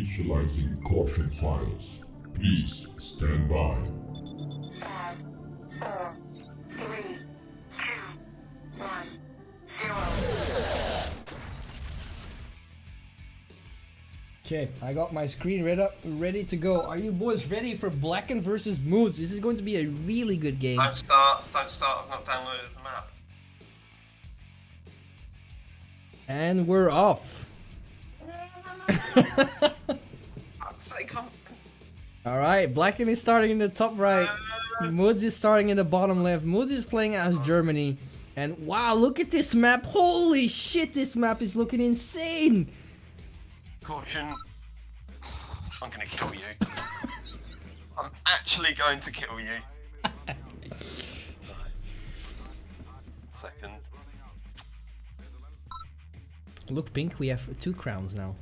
Initializing caution files. Please stand by. 5, 4, 3, 2, 1, 0. Okay, I got my screen ready to go. Are you boys ready for Blackened versus Moods? This is going to be a really good game. Don't start, I've not downloaded the map. And we're off. Alright, Blackened is starting in the top right. Moods is starting in the bottom left. Moods is playing as Germany. And wow, look at this map. Holy shit, this map is looking insane. Caution. I'm gonna kill you. I'm actually going to kill you. Second. Look, Pink, we have 2 crowns now.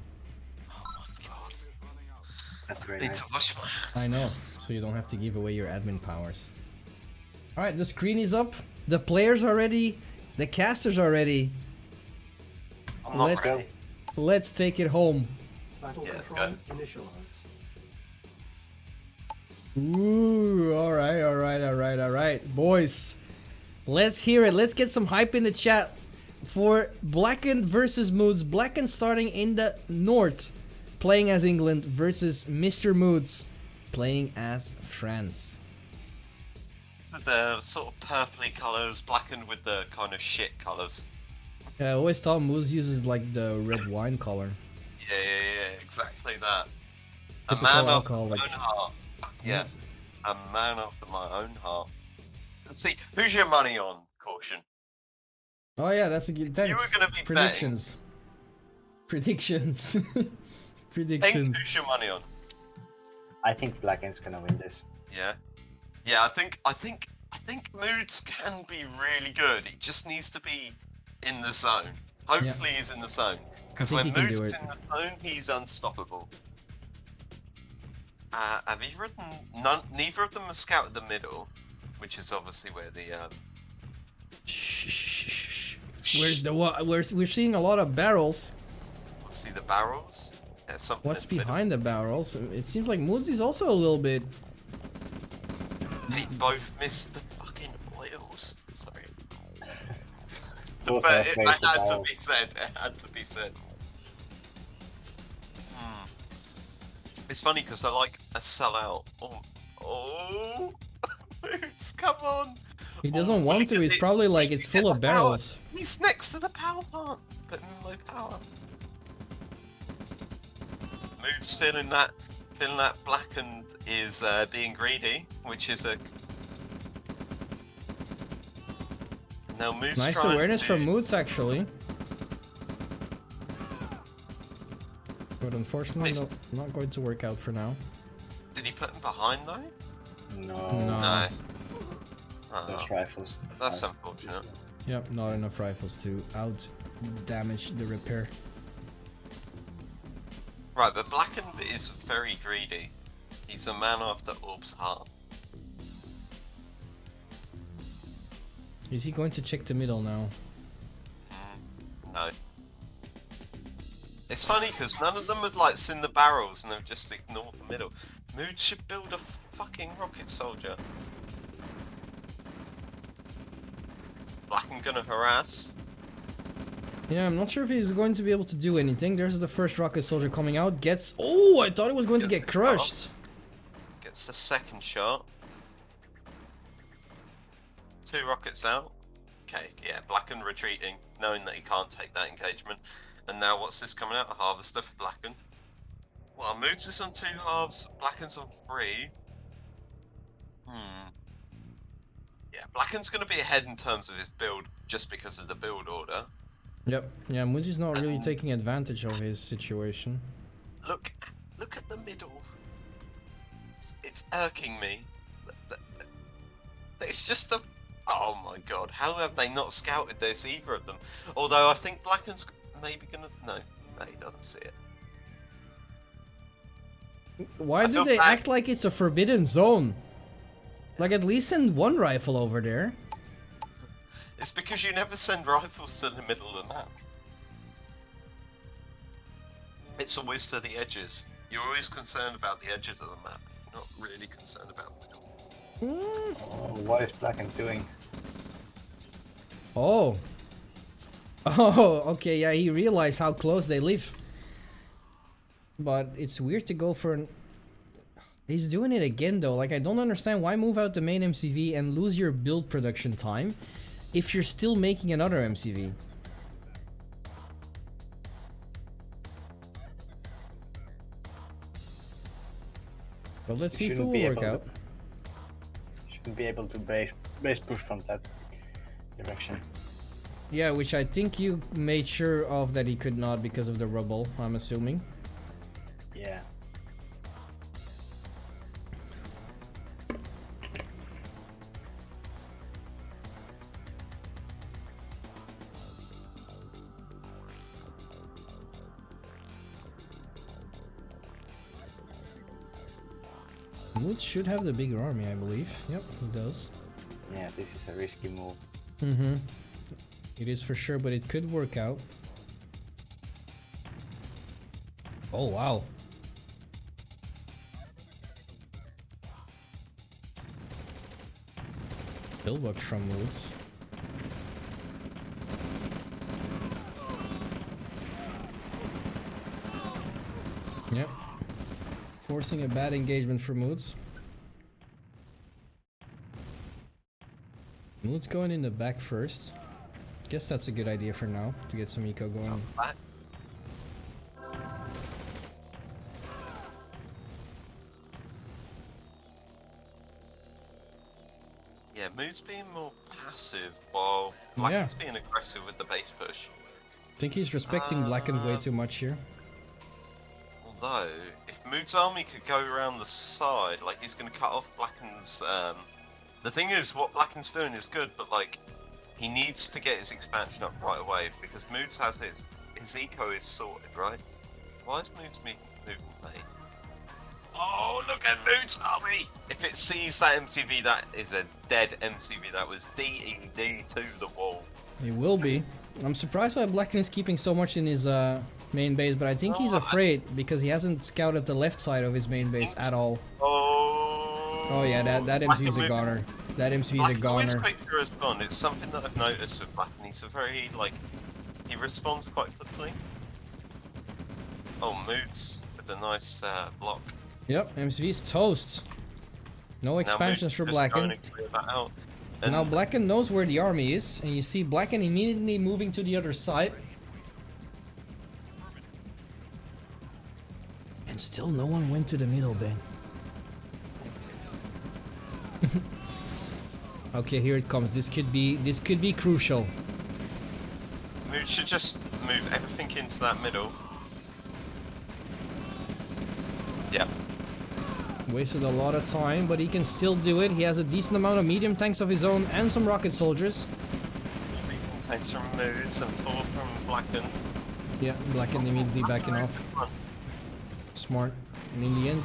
Oh my god. That's very Need nice. to wash my hands. I know, so you don't have to give away your admin powers. Alright, the screen is up. The players are ready. The casters are ready. I'm not Let's ready. Let's take it home. Battle Yes, control initialized. Ooh, alright. Boys, let's hear it. Let's get some hype in the chat for Blackened versus Moods. Blackened starting in the north, playing as England, versus Mr. Moods, playing as France. With the sort of purpley colours, Blackened with the kind of shit colours. I always thought Moods uses like the red wine color. Yeah, exactly that. A Typical man after alcohol, my like- own heart. Yeah, a man after my own heart. Let's see, who's your money on, Caution? Oh yeah, that's a good. Thanks. You were gonna be Predictions. Predictions. Predictions. Who's your money on? I think Blackened's gonna win this. Yeah, I think Moods can be really good. It just needs to be in the zone. Hopefully he's in the zone. Because think when he can Moods do is it. in the zone, he's unstoppable. Have either of them? Neither of them have scouted the middle, which is obviously where the Shh. Where's the what? We're seeing a lot of barrels. see the barrels. There's something. What's in the middle. behind the barrels? It seems like Moods is also a little bit. They both missed the fucking oils. Sorry. Both But are it afraid for had to barrels. be said. It had to be said. It's funny because I like a sellout. Oh, Moods, come on. He doesn't Oh, want look to. at It's it. probably like Look it's at full the of power. barrels. He's next to the power plant, but in low power. Moods feeling that Blackened is being greedy, which is a. Now Moods Nice trying awareness to... from Moods actually. But unfortunately, not going to work out for now. Did he put him behind though? No. No. Those rifles. That's unfortunate. Yep, not enough rifles to out damage the repair. Right, but Blackened is very greedy. He's a man after Orb's heart. Is he going to check the middle now? No. It's funny because none of them had like seen the barrels and they've just ignored the middle. Mood should build a fucking rocket soldier. Blackened gonna harass. Yeah, I'm not sure if he's going to be able to do anything. There's the first rocket soldier coming out. Gets. Oh, I thought it was going to get crushed. Gets the second shot. 2 rockets out. Okay, yeah, Blackened retreating, knowing that he can't take that engagement. And now what's this coming out? A harvester for Blackened. Well, Moods is on 2 halves, Blackened's on 3. Yeah, Blackened's going to be ahead in terms of his build, just because of the build order. Yep. Yeah, Moody's not really taking advantage of his situation. Look at the middle. It's irking me. It's just a... Oh my god, how have they not scouted this, either of them? Although I think Blackened's maybe gonna... No, he doesn't see it. Why I do feel they bad. act like it's a forbidden zone? Like, at least send 1 rifle over there. It's because you never send rifles to the middle of the map. It's always to the edges. You're always concerned about the edges of the map. You're not really concerned about the middle. Oh, what is Blackened doing? Oh. Oh, okay, yeah, he realized how close they live. But it's weird to go for an... He's doing it again though, like I don't understand why move out the main MCV and lose your build production time if you're still making another MCV. So let's see if it will work out. Shouldn't be able to base push from that direction. Yeah, which I think you made sure of that he could not because of the rubble, I'm assuming. Yeah. Moods should have the bigger army, I believe. Yep, he does. Yeah, this is a risky move. Mm-hmm. It is for sure, but it could work out. Oh, wow. Pillbox from Moods. Yep. Forcing a bad engagement for Moods. Moods going in the back first. Guess that's a good idea for now, to get some eco going. Yeah, Mood's being more passive while Blackened's being aggressive with the base push. I think he's respecting Blackened way too much here. Although, if Mood's army could go around the side, like he's going to cut off Blackened's... The thing is, what Blackened's doing is good, but like, he needs to get his expansion up right away, because Moods has his eco is sorted, right? Why is Moods moving late? Oh, look at Moods army! If it sees that MCV, that is a dead MCV. That was DED to the wall. It will be. I'm surprised why Blackened is keeping so much in his main base, but I think he's afraid because he hasn't scouted the left side of his main base at all. Oh yeah, that MCV is a goner. That MCV is a goner. Always quick to respond. It's something that I've noticed with Blackened. He's a very, like, he responds quite quickly. Oh, Moods with a nice block. Yep, MCV's toast. No expansions for Blackened. And now Blackened knows where the army is, and you see Blackened immediately moving to the other side. And still no one went to the middle, Ben. Okay, here it comes. This could be crucial. Mood should just move everything into that middle. Yeah. Wasted a lot of time, but he can still do it. He has a decent amount of medium tanks of his own and some rocket soldiers. Medium tanks from Moods and 4 from Blackened. Yeah, Blackened immediately backing off. Smart. And in the end,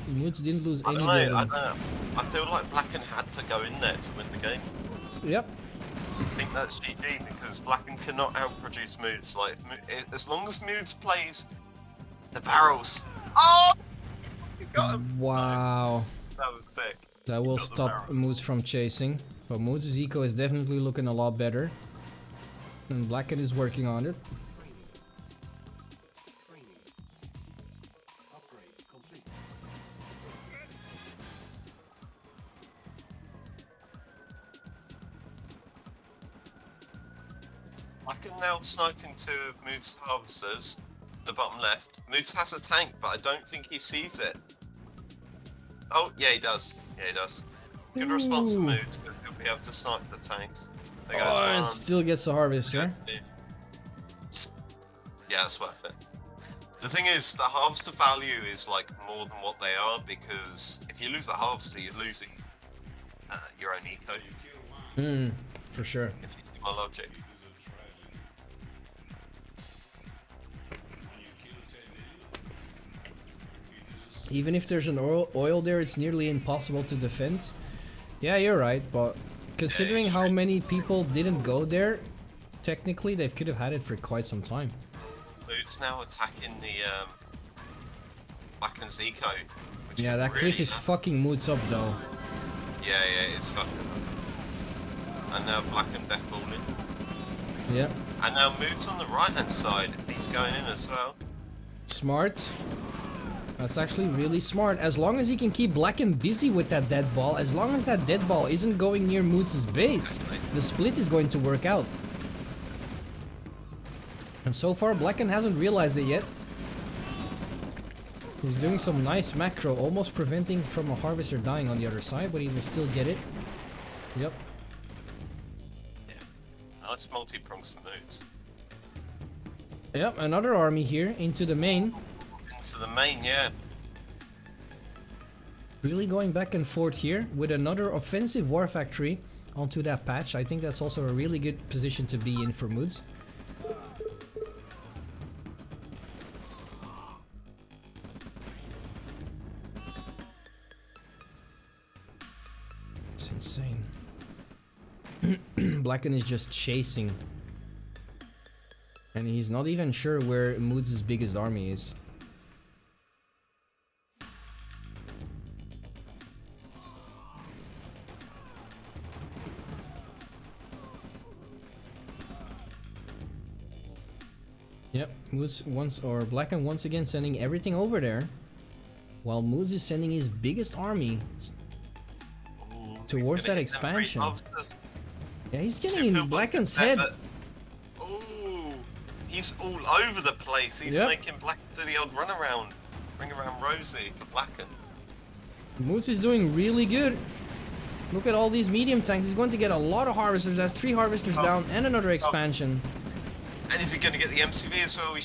Moods didn't lose any I building. don't know. I feel like Blackened had to go in there to win the game. Yep. I think that's GG because Blackened cannot outproduce Moods. Like, as long as Moods plays the barrels. Oh! You got him. Wow. That was sick. That will stop Moods from chasing. But Moods' eco is definitely looking a lot better. And Blackened is working on it. I can now snipe into Moods' harvesters, the bottom left. Moods has a tank, but I don't think he sees it. Oh, yeah, he does. Yeah, he does. Good response from Moods, because he'll be able to snipe the tanks. There goes Oh, one. it still gets the harvester. Yeah, that's worth it. The thing is, the harvester value is like more than what they are, because if you lose the harvester, you're losing your own eco. For sure. If you see my logic. Even if there's an oil there, it's nearly impossible to defend. Yeah, you're right, but considering how many people didn't go there, technically they could have had it for quite some time. Moods now attacking Blackened's eco. Which Yeah, could that really cliff is happen. fucking moods up though. Yeah, it's fucking. And now Blackened death balling. Yep. And now Mood's on the right hand side. He's going in as well. Smart. That's actually really smart. As long as he can keep Blackened busy with that dead ball, as long as that dead ball isn't going near Moods' base, the split is going to work out. And so far, Blackened hasn't realized it yet. He's doing some nice macro, almost preventing from a Harvester dying on the other side, but he will still get it. Yep. Nice multi-prongs for Moods. Yep, another army here into the main. Into the main, yeah. Really going back and forth here with another offensive war factory onto that patch. I think that's also a really good position to be in for Moods. It's insane. Blackened is just chasing. And he's not even sure where Moods' biggest army is. Yep, Moods Blackened once again sending everything over there, while Moods is sending his biggest army Ooh, towards he's gonna that hit them three expansion. Harvesters. Yeah, he's Two getting in pillboxes Blackened's there, head. but- Ooh, he's all over the place. He's Yep. making Blackened do the old runaround. Bring around Rosie for Blackened. Moods is doing really good. Look at all these medium tanks. He's going to get a lot of harvesters. That's 3 harvesters down and another expansion. And is he going to get the MCV as well? He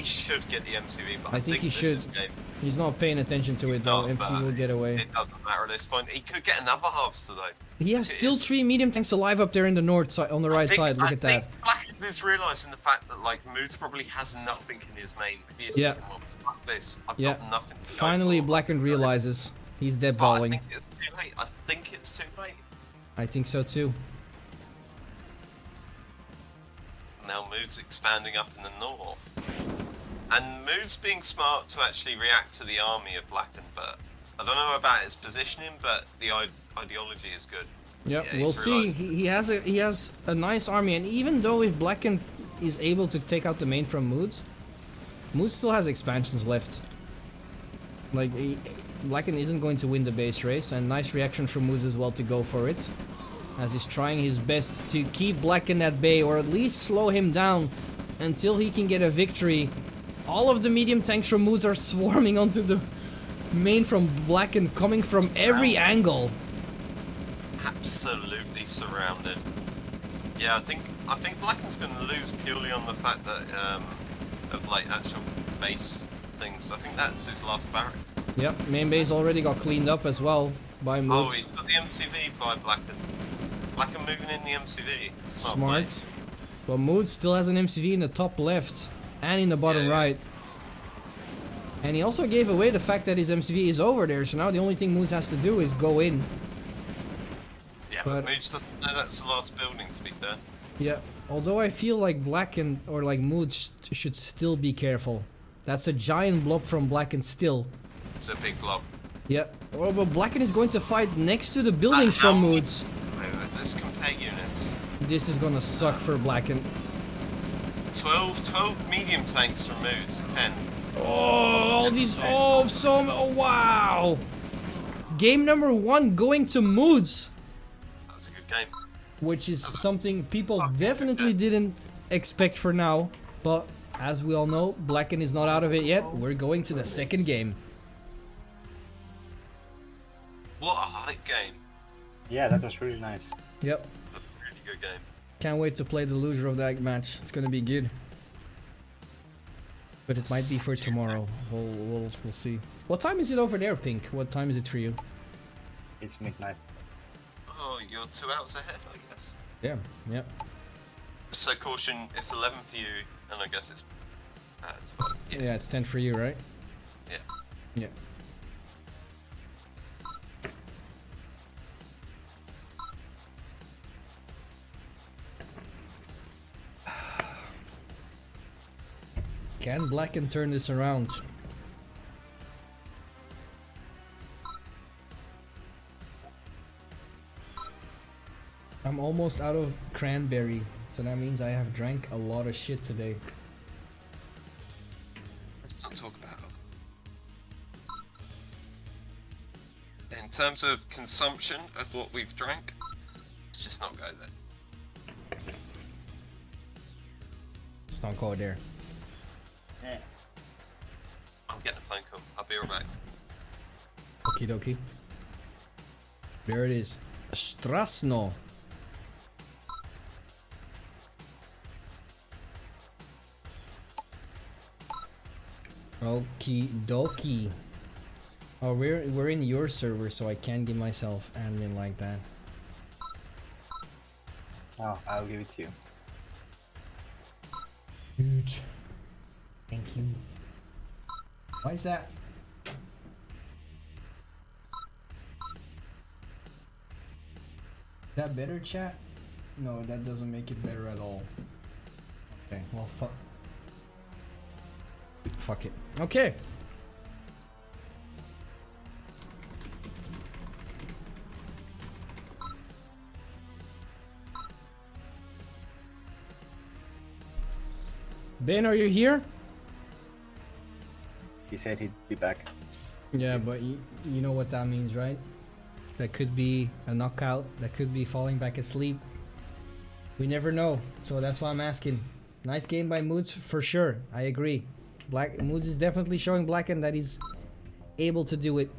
should get the MCV, but I think he this should. is game. He's not paying attention to it though. No, MC but will get away. It doesn't matter at this point. He could get another harvester though. He has It still is- 3 medium tanks alive up there in the north side, on the right side. Look at that. I think Blackened is realising the fact that like Moods probably has nothing in his main. He's Yeah. like, well, fuck this. I've Yeah. got nothing. To go Finally, for. Blackened realizes he's dead But I balling. think it's too late. I think it's too late. I think so too. Now Mood's expanding up in the north. And Mood's being smart to actually react to the army of Blackened, but I don't know about his positioning, but the ideology is good. Yep, Yeah, we'll he's see. realised- He has a nice army, and even though if Blackened is able to take out the main from Moods, Moods still has expansions left. Like Blackened isn't going to win the base race, and nice reaction from Moods as well to go for it, as he's trying his best to keep Blackened at bay or at least slow him down until he can get a victory. All of the medium tanks from Moods are swarming onto the main from Blackened, coming from every angle. Absolutely surrounded. Yeah, I think Blackened's going to lose purely on the fact that of like actual base things. I think that's his last barracks. Yep, main base already got cleaned up as well by Oh, Moods. he's got the MCV by Blackened. Blackened moving in the MCV. Smart. play. But Moods still has an MCV in the top left and in the bottom Yeah. right. And he also gave away the fact that his MCV is over there, so now the only thing Moods has to do is go in. Yeah, But- but Moods doesn't know that's the last building, to be fair. Yeah, although I feel like Blackened or like Moods should still be careful. That's a giant blob from Blackened still. It's a big blob. Yeah. Oh, but Blackened is going to fight next to the buildings from how- Moods. Let's compare units. This is gonna suck for Blackened. 12 medium tanks from Moods, 10. Oh, all these. Oh, oh, wow. Game number 1 going to Moods, That was a good game. which is something people definitely didn't expect for now. But as we all know, Blackened is not out of it yet. We're going to the second game. What a hype game. Yeah, that was really nice. Yep. A really good game. Can't wait to play the loser of that match. It's gonna be good. But it might be for tomorrow. We'll see. What time is it over there, Pink? What time is it for you? It's midnight. Oh, you're 2 hours ahead, I guess. Yeah. Yep. So caution, it's 11 for you, and I guess it's 12. Yeah, it's 10 for you, right? Yeah. Yeah. Can Blackened turn this around? I'm almost out of cranberry, so that means I have drank a lot of shit today. Let's not talk about it. In terms of consumption of what we've drank, let's just not go there. Let's not go there. Yeah. I'm getting a phone call. I'll be right back. Okie dokie. There it is. Strasno. Okie dokie. Oh, we're in your server, so I can't give myself admin like that. Oh, I'll give it to you. Good. Thank you. Why is that? That better, chat? No, that doesn't make it better at all. Okay, well, fuck. Fuck it. Okay. Ben, are you here? He said he'd be back. Yeah, but you know what that means, right? That could be a knockout. That could be falling back asleep. We never know. So that's why I'm asking. Nice game by Moods for sure. I agree. Moods is definitely showing Blackened that he's able to do it.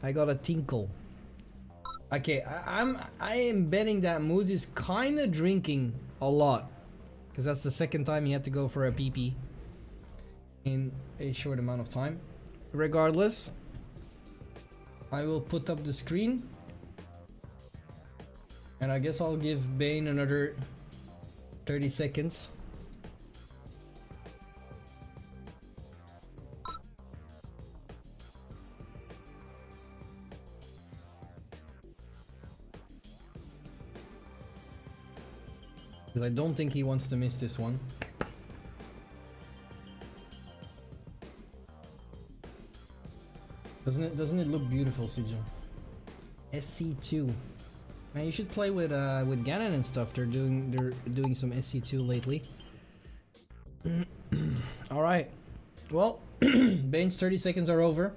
I got a tinkle. Okay, I am betting that Moods is kind of drinking a lot, because that's the second time he had to go for a PP in a short amount of time. Regardless, I will put up the screen, and I guess I'll give Bane another 30 seconds. Because I don't think he wants to miss this one. Doesn't it look beautiful, Sigil? SC2. Man, you should play with Ganon and stuff. They're doing some SC2 lately. All right. Well, Bane's 30 seconds are over.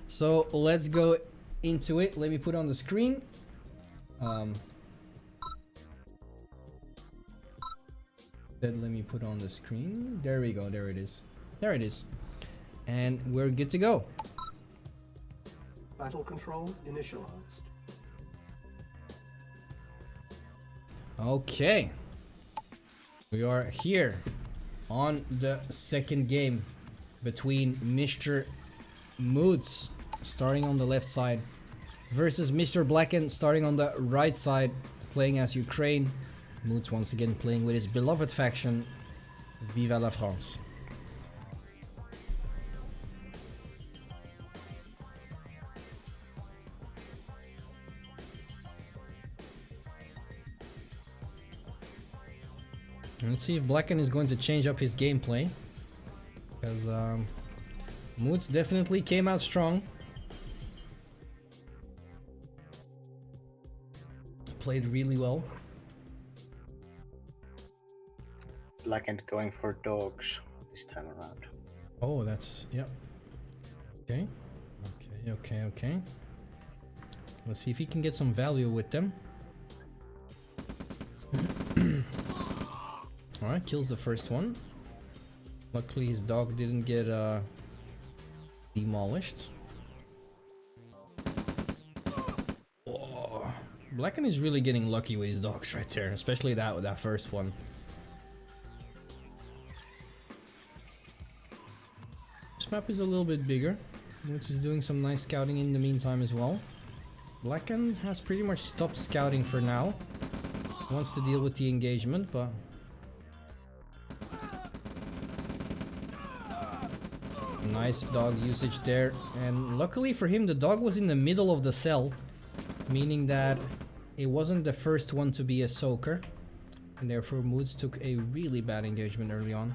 So let's go into it. Let me put on the screen. Let me put on the screen. There we go. There it is. There it is. And we're good to go. Battle control initialized. Okay. We are here on the second game between Mr. Moods starting on the left side versus Mr. Blackened starting on the right side, playing as Ukraine. Moods once again playing with his beloved faction, Viva la France. Let's see if Blackened is going to change up his gameplay, because Moods definitely came out strong. Played really well. Blackened going for dogs this time around. Oh, that's, yep. Okay. Okay. Let's see if he can get some value with them. Alright, kills the first one. Luckily his dog didn't get demolished. Oh, Blackened is really getting lucky with his dogs right there, especially that first one. This map is a little bit bigger, which is doing some nice scouting in the meantime as well. Blackened has pretty much stopped scouting for now. Wants to deal with the engagement, but nice dog usage there, and luckily for him the dog was in the middle of the cell, meaning that it wasn't the first one to be a soaker, and therefore Moods took a really bad engagement early on.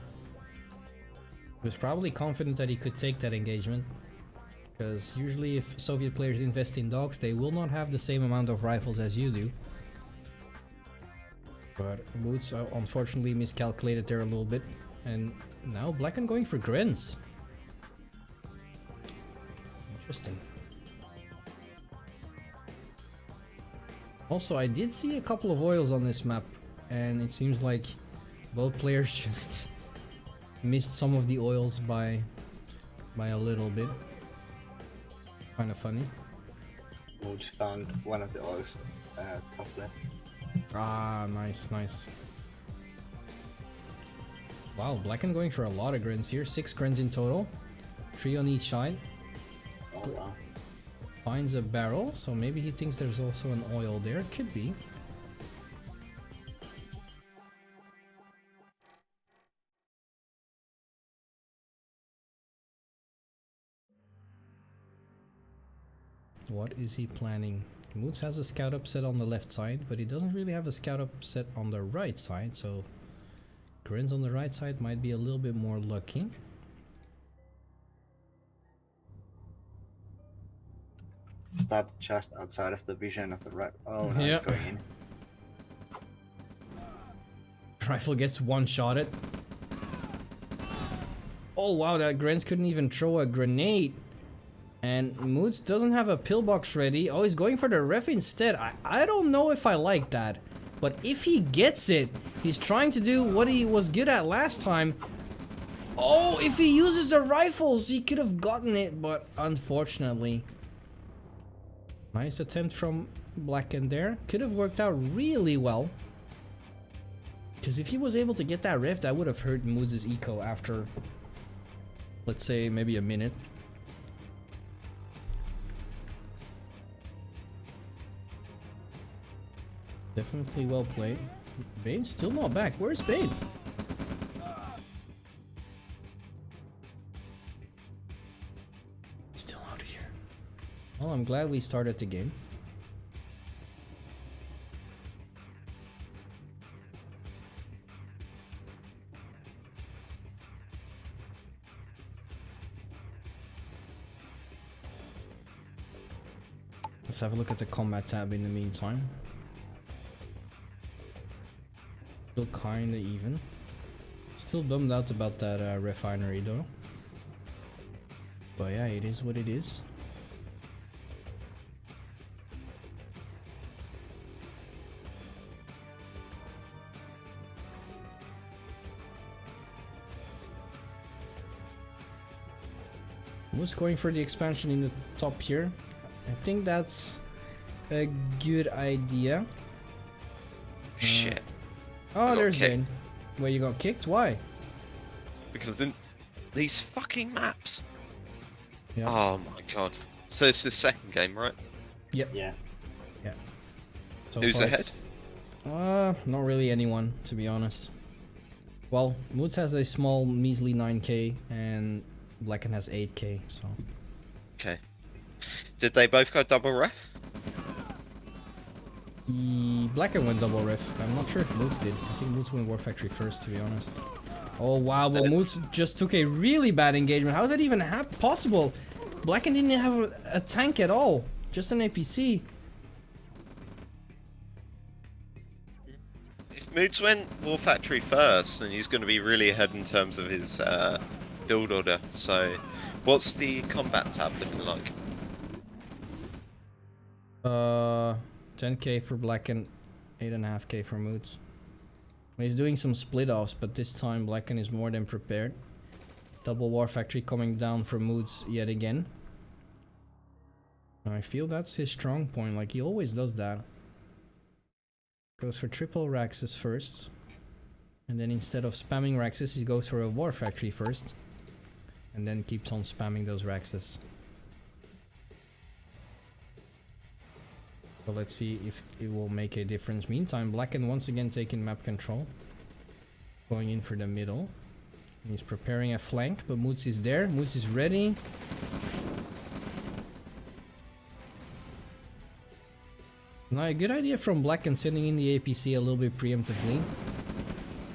He was probably confident that he could take that engagement. Because usually if Soviet players invest in dogs, they will not have the same amount of rifles as you do. But Moods unfortunately miscalculated there a little bit. And now Blackened going for Grens. Interesting. Also, I did see a couple of oils on this map, and it seems like both players just missed some of the oils by a little bit. Kind of funny. Moods found one of the oils top left. Ah, nice, nice. Wow, Blackened going for a lot of grins here. 6 grins in total. 3 on each side. Oh wow. Finds a barrel, so maybe he thinks there's also an oil there. Could be. What is he planning? Moods has a scout up set on the left side, but he doesn't really have a scout up set on the right side, so grins on the right side might be a little bit more lucky. Stop just outside of the vision of the right. Oh no, Yep. going in. Rifle gets one-shotted. Oh wow, that Grens couldn't even throw a grenade. And Moods doesn't have a pillbox ready. Oh, he's going for the ref instead. I don't know if I like that. But if he gets it, he's trying to do what he was good at last time. Oh, if he uses the rifles, he could have gotten it, but unfortunately. Nice attempt from Blackened there. Could have worked out really well. Because if he was able to get that ref, that would have hurt Moods' eco after, let's say, maybe a minute. Definitely well played. Bane's still not back. Where's Bane? Still out of here. Well, I'm glad we started the game. Let's have a look at the combat tab in the meantime. Still kinda even. Still bummed out about that refinery though. But yeah, it is what it is. Who's going for the expansion in the top here? I think that's a good idea. Shit. Oh, got there's kicked. Bane. Where you got kicked? Why? Because then these fucking maps. Yeah. Oh my god. So it's the second game, right? Yep. Yeah. Yeah. So Who's far ahead? it's- not really anyone, to be honest. Well, Moods has a small measly 9k and Blackened has 8k, so. Okay. Did they both go double ref? Blackened went double ref. I'm not sure if Moods did. I think Moods went War Factory first, to be honest. Oh wow, but Moods just took a really bad engagement. How is that even possible? Blackened didn't have a tank at all. Just an APC. If Moods went War Factory first, then he's going to be really ahead in terms of his build order. So, what's the combat tab looking like? 10k for Blackened, 8.5k for Moods. He's doing some split offs, but this time Blackened is more than prepared. Double War Factory coming down for Moods yet again. I feel that's his strong point, like he always does that. Goes for triple Raxus first. And then instead of spamming Raxus, he goes for a War Factory first. And then keeps on spamming those Raxus. So let's see if it will make a difference. Meantime, Blackened once again taking map control. Going in for the middle. He's preparing a flank, but Moods is there. Moods is ready. Now a good idea from Blackened sending in the APC a little bit preemptively.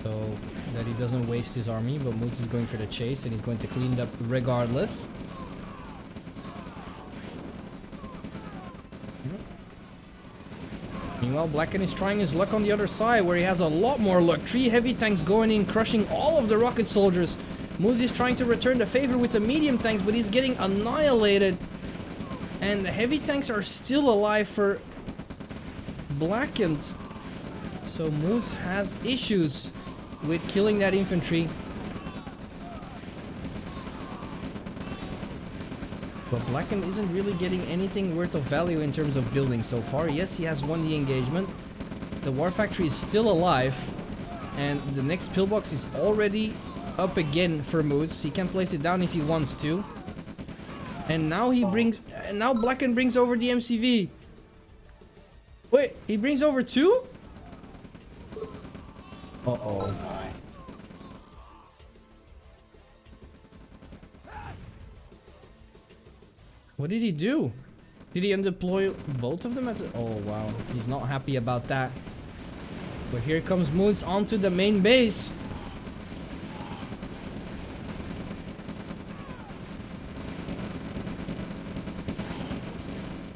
So that he doesn't waste his army, but Moods is going for the chase and he's going to clean it up regardless. Meanwhile, Blackened is trying his luck on the other side, where he has a lot more luck. 3 heavy tanks going in, crushing all of the rocket soldiers. Moose is trying to return the favor with the medium tanks, but he's getting annihilated. And the heavy tanks are still alive for Blackened. So Moose has issues with killing that infantry. But Blackened isn't really getting anything worth of value in terms of building so far. Yes, he has won the engagement. The War Factory is still alive. And the next pillbox is already up again for Moose. He can place it down if he wants to. And now he brings... now Blackened brings over the MCV. Wait, he brings over 2? Uh-oh. My. What did he do? Did he undeploy both of them at the... Oh, wow. He's not happy about that. But here comes Moons onto the main base.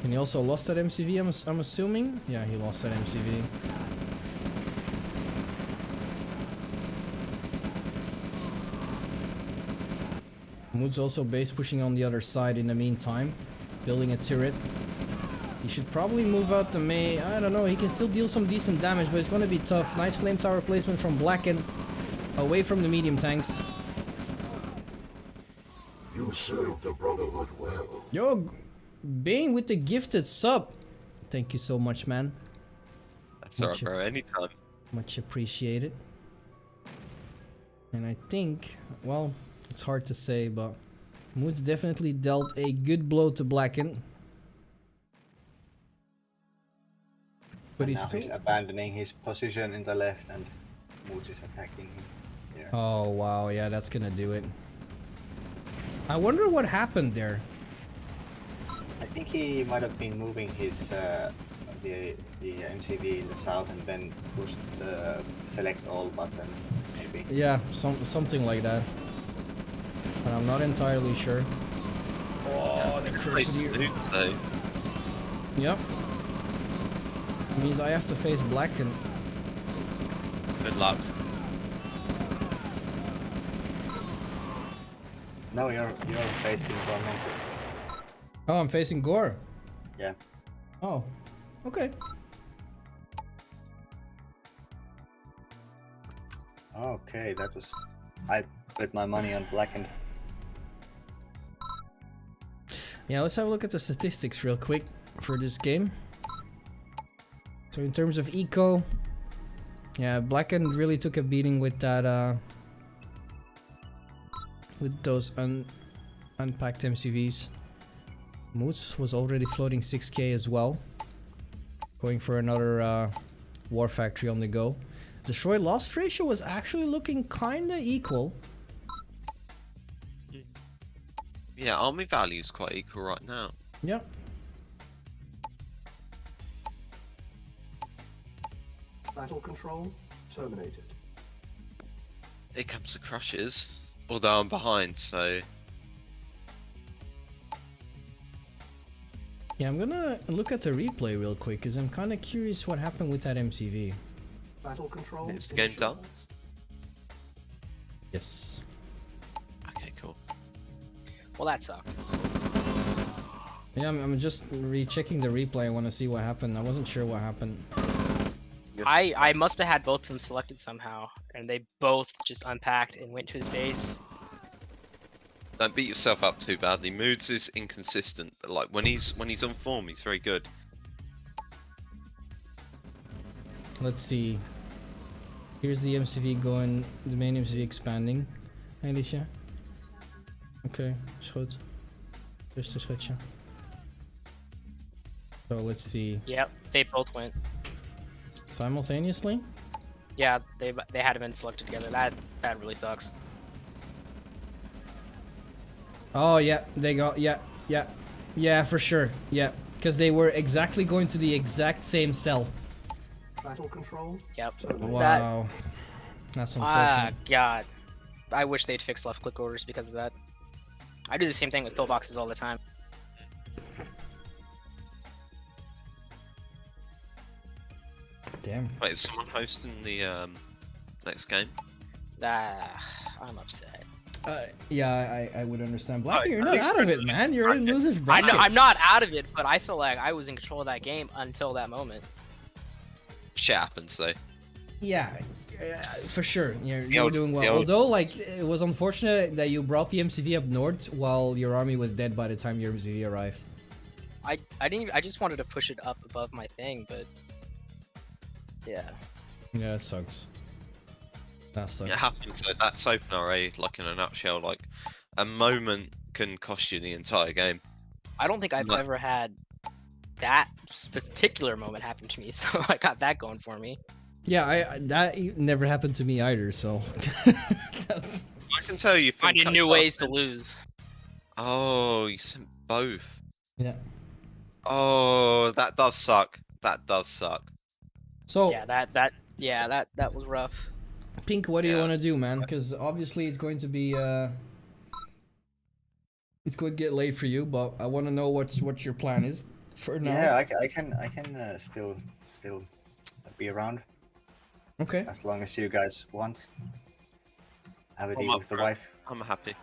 And he also lost that MCV, I'm assuming? Yeah, he lost that MCV. Mood's also base pushing on the other side in the meantime, building a turret. He should probably move out the May. I don't know, he can still deal some decent damage, but it's gonna be tough. Nice flame tower placement from Blackened, away from the medium tanks. You served the Brotherhood well. Yo, Bane with the gifted sub. Thank you so much, man. That's alright, bro. Anytime. Much appreciated. And I think, well, it's hard to say, but Mood's definitely dealt a good blow to Blackened. But And he's now still... he's abandoning his position in the left and Mood is attacking him here. Oh, wow. Yeah, that's gonna do it. I wonder what happened there. I think he might have been moving his the MCV in the south and then pushed the select all button, maybe. Yeah, something like that. But I'm not entirely sure. Oh, the curse here. So, Yep. Means I have to face Blackened. good luck. No, you're facing Loconto. Oh, I'm facing Gore. Yeah. Oh, okay. Okay, that was... I put my money on Blackened. Yeah, let's have a look at the statistics real quick for this game. So in terms of eco, yeah, Blackened really took a beating with that, with those unpacked MCVs. Moose was already floating 6k as well, going for another War Factory on the go. Destroy loss ratio was actually looking kinda equal. Yeah, army value is quite equal right now. Yep. Battle control terminated. Here comes the crushes, although I'm behind, so Yeah, I'm gonna look at the replay real quick because I'm kind of curious what happened with that MCV. Battle control Is the game done? initialized. Yes. okay, cool. Well, that sucked. Yeah, I'm just rechecking the replay. I want to see what happened. I wasn't sure what happened. I must have had both of them selected somehow, and they both just unpacked and went to his base. Don't beat yourself up too badly. Moods is inconsistent, but like when he's on form, he's very good. Let's see. Here's the MCV going, the main MCV expanding. Hey, Alicia. Oké, is goed. Rustig, schatje. So let's see. Yep, they both went. Simultaneously? Yeah, they had been selected together. That really sucks. Oh yeah, they got yeah for sure. Yeah, because they were exactly going to the exact same cell. Battle control Yep. terminated. Wow, that's Ah, unfortunate. God. I wish they'd fix left click orders because of that. I do the same thing with pillboxes all the time. Damn. Wait, is someone hosting the next game? I'm upset. Yeah, I would understand. Blackie, Alright, you're at not least out of it, man. You're in losers I bracket. know I'm not out of it, but I feel like I was in control of that game until that moment. Shit happens though. Yeah, for sure. You're old- doing well. the old- Although, like, it was unfortunate that you brought the MCV up north while your army was dead by the time your MCV arrived. I just wanted to push it up above my thing, but yeah. Yeah, it sucks. That sucks. It happens. So that's OpenRA, like in a nutshell. Like a moment can cost you the entire game. I don't think I've No. ever had that particular moment happen to me, so I got that going for me. Yeah, that never happened to me either. So that's I can tell you. Finding new ways to lose. Oh, you sent both. yeah. Oh, that does suck. That does suck. So Yeah, that was rough. Pink, what do you Yeah. want to do, man? Because obviously it's going to be it's going to get late for you, but I want to know what your plan is for now. Yeah, I can still be around Okay. as long as you guys want. Have a I'm deal up with the for it. wife. I'm happy.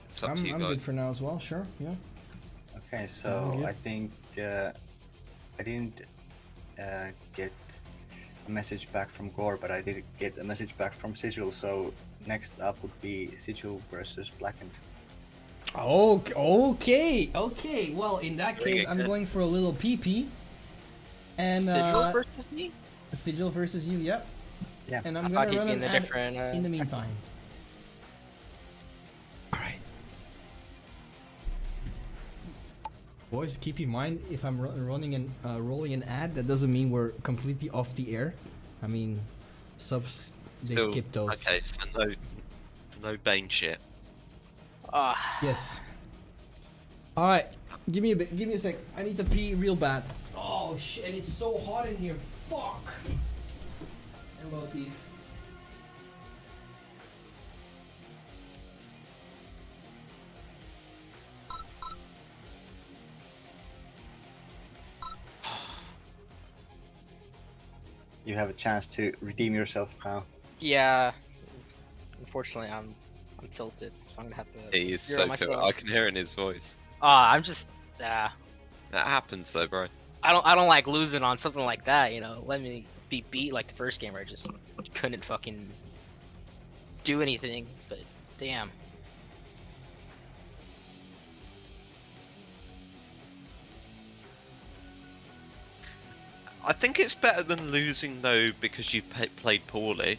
It's up I'm to you good guys. for now as well. Sure. Yeah. Okay, so good. I think I didn't get a message back from Gore, but I did get a message back from Sigil. So next up would be Sigil versus Blackened. Okay. Well, in that Bring case, it, I'm kid. going for a little PP. And Sigil versus me? Sigil versus you. Yep. Yeah. And I I'm thought gonna he'd run be an in the ad different. in the meantime. Alright. Boys, keep in mind, if I'm rolling an ad, that doesn't mean we're completely off the air. I mean, subs, they Still, skip those. okay, so no Bane shit. Yes. Alright, give me a sec. I need to pee real bad. Oh shit, and it's so hot in here. Fuck. Hello, Thief. You have a chance to redeem yourself now. Yeah. Unfortunately, I'm tilted, so I'm gonna have to. He is zero so myself. tilted. I can hear it in his voice. I'm just. That happens though, bro. I don't like losing on something like that. You know, let me be beat like the first game where I just couldn't fucking do anything. But damn. I think it's better than losing though because you played poorly.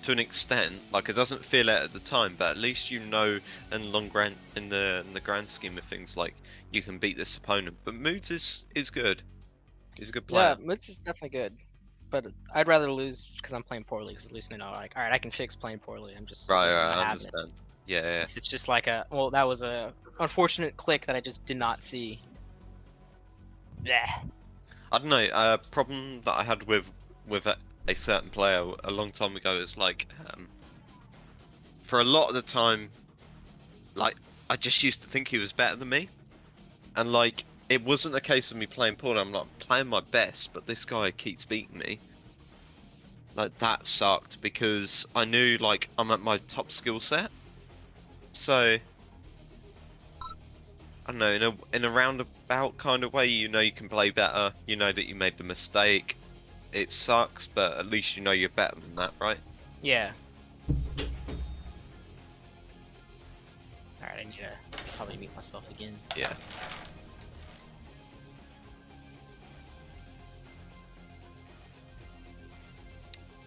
To an extent, like it doesn't feel it at the time, but at least you know in the grand scheme of things, like you can beat this opponent. But Moods is good. He's a good player. Yeah, Moods is definitely good, but I'd rather lose because I'm playing poorly. Because at least I know, like, all right, I can fix playing poorly. I'm just Right, not I having it. understand. Yeah. If it's just like that was a unfortunate click that I just did not see. Yeah. I don't know. A problem that I had with a certain player a long time ago is like, for a lot of the time, like I just used to think he was better than me, and like it wasn't a case of me playing poorly. I'm not playing my best, but this guy keeps beating me. Like that sucked because I knew like I'm at my top skill set, so I don't know, in a roundabout kind of way, you know you can play better. You know that you made the mistake. It sucks, but at least you know you're better than that, right? Yeah. Alright, I need to probably mute myself again. Yeah.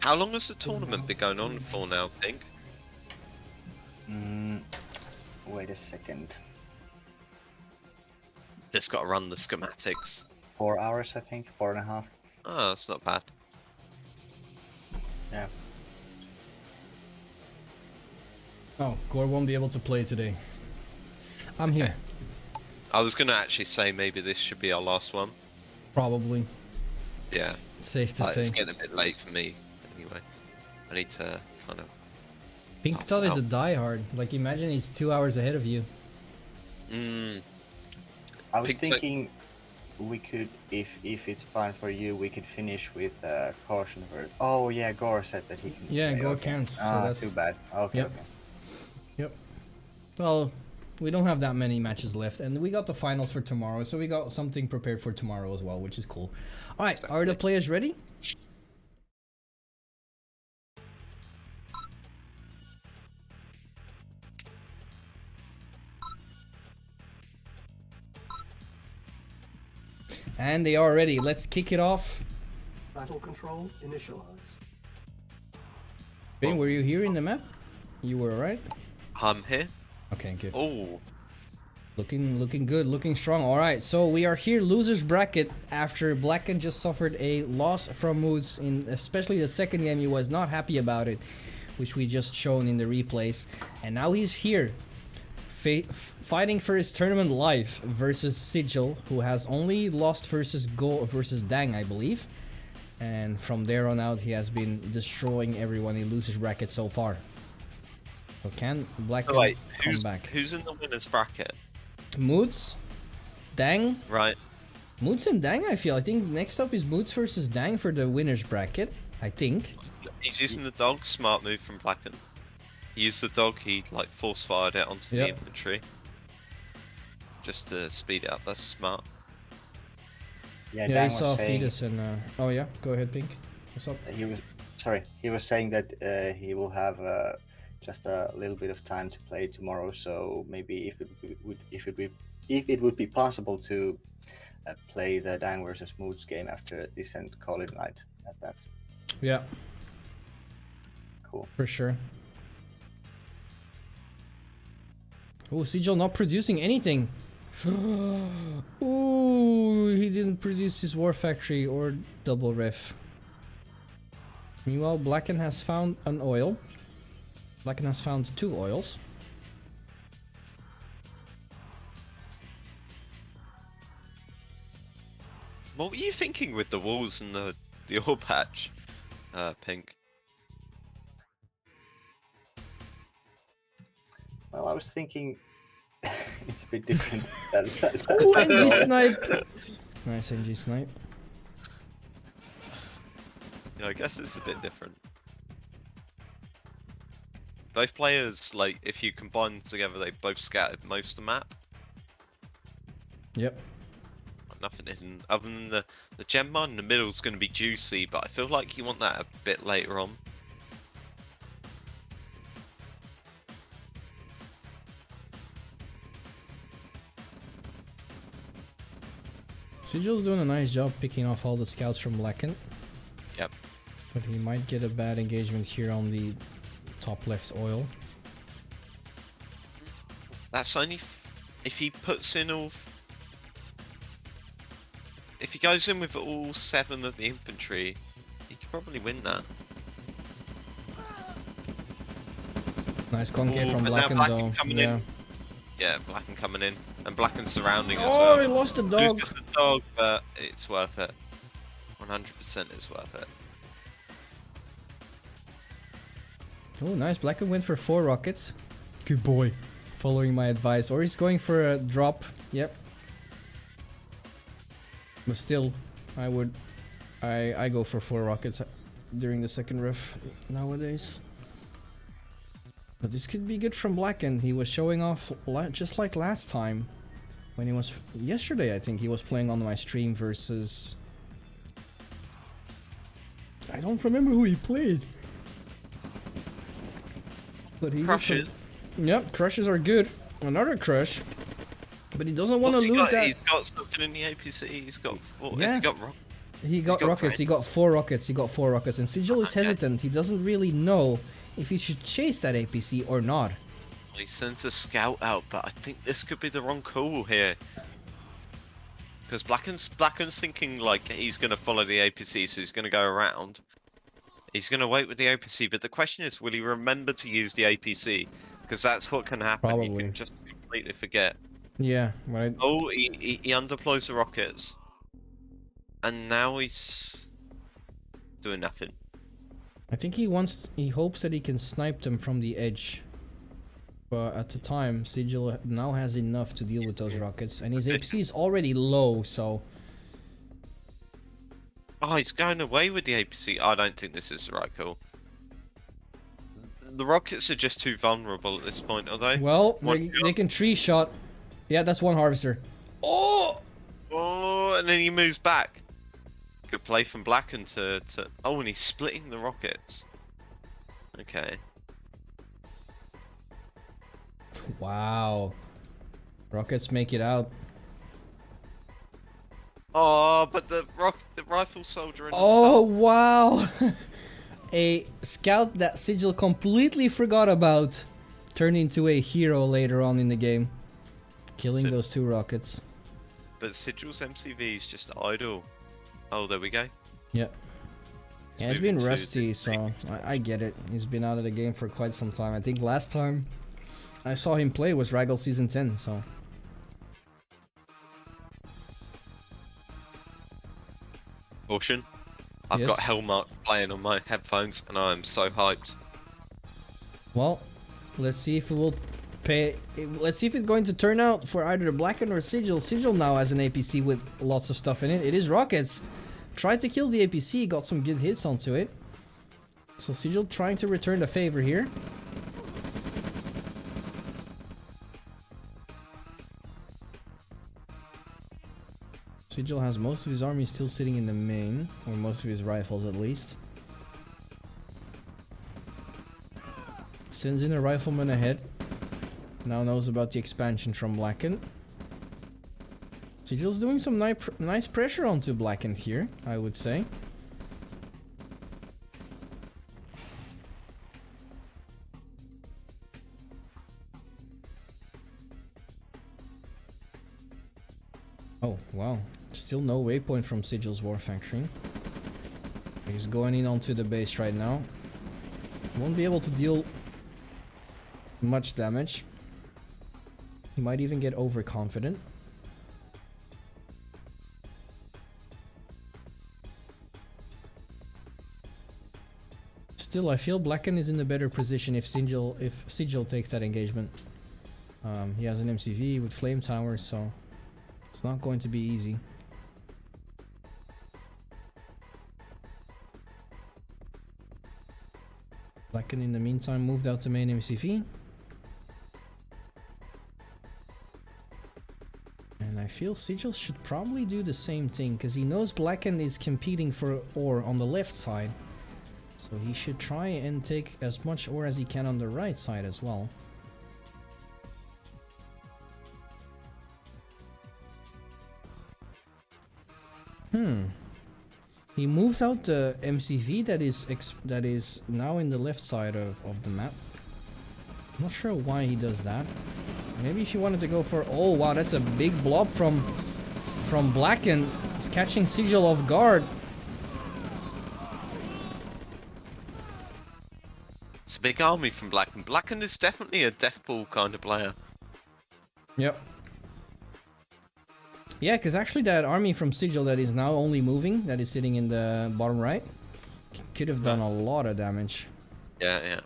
How long has the tournament been going on for now, Pink? Wait a second. Just got to run the schematics. 4 hours, I think. 4.5. Oh, that's not bad. Yeah. Oh, Gore won't be able to play today. I'm here. I was gonna actually say maybe this should be our last one. Probably. Yeah. Safe to It's say. getting a bit late for me. Anyway, I need to kind of. Pink pass Todd is out. a diehard. Like, imagine he's 2 hours ahead of you. I was Pink- thinking we could, if it's fine for you, we could finish with caution for. Oh yeah, Gore said that he can. Yeah, play, Gore okay. can, so Ah, that's- too bad. Okay, Yep. okay. Yep. Well, we don't have that many matches left, and we got the finals for tomorrow, so we got something prepared for tomorrow as well, which is cool. All right, are the players ready? And they are ready. Let's kick it off. Battle control initialized. Ben, were you here in the map? You were, right? I'm here. Okay, good. Oh, Looking good, looking strong. All right, so we are here, losers bracket, after Blackened just suffered a loss from Moods in especially the second game. He was not happy about it, which we just shown in the replays, and now he's here, fighting for his tournament life versus Sigil, who has only lost versus Dang, I believe, and from there on out he has been destroying everyone in losers bracket so far. So can Blackened oh wait, come back? who's in the winners bracket? Moods, Dang, Right. Moods and Dang. I think next up is Moods versus Dang for the winners bracket. I think. He's using the dog. Smart move from Blackened. He used the dog. He like force fired it onto the Yep. infantry, just to speed it up. That's smart. Yeah, Yeah, Dan I saw was saying Fetus and. Oh yeah, go ahead, Pink. What's up? he was sorry. He was saying that he will have just a little bit of time to play tomorrow. So maybe if it would be possible to play the Dang versus Moods game after this and call it night at that. Yeah, Cool. for sure. Oh, Sigil not producing anything. Ooh, he didn't produce his War Factory or double ref. Meanwhile, Blackened has found an oil. Blackened has found 2 oils. What were you thinking with the walls and the ore patch, Pink? Well, I was thinking it's a bit different. than- Ooh, NG snipe! Nice NG snipe. Yeah, I guess it's a bit different. Both players, like, if you combine them together, they both scattered most of the map. Yep. Nothing hidden, other than the gem mine in the middle is going to be juicy, but I feel like you want that a bit later on. Sigil's doing a nice job picking off all the scouts from Blackened. Yep. But he might get a bad engagement here on the top left oil. That's only if he puts in all. If he goes in with all 7 of the infantry, he could probably win that. Nice concave Ooh, from but now Blackened Blackened though. coming Yeah. in. Yeah, Blackened coming in, and Blackened surrounding as Oh, well. he lost the dog. Loses the dog, but it's worth it. 100% is worth it. Oh, nice. Blackened went for 4 rockets. Good boy. Following my advice. Or he's going for a drop. Yep. But still, I go for 4 rockets during the second ref nowadays. But this could be good from Blackened. He was showing off just like last time. When he was... Yesterday, I think, he was playing on my stream versus... I don't remember who he played. But he Crushes. Yep, crushes are good. Another crush. But he doesn't want to What's he lose got? that. He's got something in the APC. He's got. What has Yes. he got? He got got rockets. He got 4 rockets. He got 4 rockets. And Sigil is Okay. hesitant. He doesn't really know if he should chase that APC or not. He sends a scout out, but I think this could be the wrong call here. Because Blackened's thinking like he's gonna follow the APC, so he's gonna go around. He's gonna wait with the APC, but the question is, will he remember to use the APC? Because that's what can happen. You Probably. can just completely forget. Yeah, right. Oh, he undeploys the rockets, and now he's doing nothing. I think he hopes that he can snipe them from the edge. But at the time, Sigil now has enough to deal with those rockets. And his APC is already low, so Oh, he's going away with the APC. I don't think this is the right call. The rockets are just too vulnerable at this point, are they? Well, One they can tree shot. Yeah, that's one harvester. Oh! Oh, and then he moves back. Good play from Blackened to... Oh, and he's splitting the rockets. Okay. Wow. Rockets make it out. Oh, but the rifle soldier in the Oh, top. wow. A scout that Sigil completely forgot about turned into a hero later on in the game. Killing those 2 rockets. But Sigil's MCV is just idle. Oh, there we go. Yeah. Yeah, he's moving been to rusty, the so I get it. He's been out of the game for quite some time. I think last time I saw him play was Raggle Season 10, so... Caution. I've Yes. got Hellmark playing on my headphones and I'm so hyped. Well, let's see if it will pay... Let's see if it's going to turn out for either Blackened or Sigil. Sigil now has an APC with lots of stuff in it. It is rockets. Tried to kill the APC, got some good hits onto it. So Sigil trying to return the favor here. Sigil has most of his army still sitting in the main, or most of his rifles at least. Sends in a rifleman ahead. Now knows about the expansion from Blackened. Sigil's doing some nice pressure onto Blackened here, I would say. Oh, wow. Still no waypoint from Sigil's War Factory. He's going in onto the base right now. Won't be able to deal much damage. He might even get overconfident. Still, I feel Blackened is in a better position if Sigil takes that engagement. He has an MCV with flame towers, so it's not going to be easy. Blackened in the meantime moved out to main MCV. And I feel Sigil should probably do the same thing, because he knows Blackened is competing for ore on the left side. So he should try and take as much ore as he can on the right side as well. He moves out the MCV that is now in the left side of the map. I'm not sure why he does that. Maybe if he wanted to go for... Oh wow, that's a big blob from Blackened. He's catching Sigil off guard. It's a big army from Blackened. Blackened is definitely a death ball kind of player. Yep. Yeah, because actually that army from Sigil that is now only moving, that is sitting in the bottom right, could have done a lot of damage. Yeah, yeah.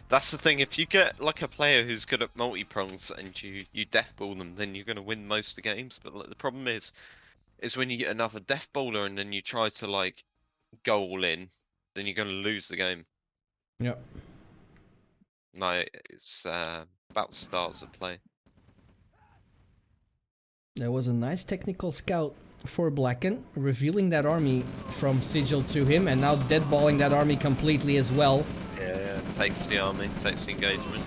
That's the thing, if you get like a player who's good at multi-prongs and you death ball them, then you're going to win most of the games. But like, the problem is when you get another death baller and then you try to like go all in, then you're going to lose the game. Yep. No, it's about styles of play. There was a nice technical scout for Blackened, revealing that army from Sigil to him, and now deadballing that army completely as well. Yeah, takes the army, takes the engagement.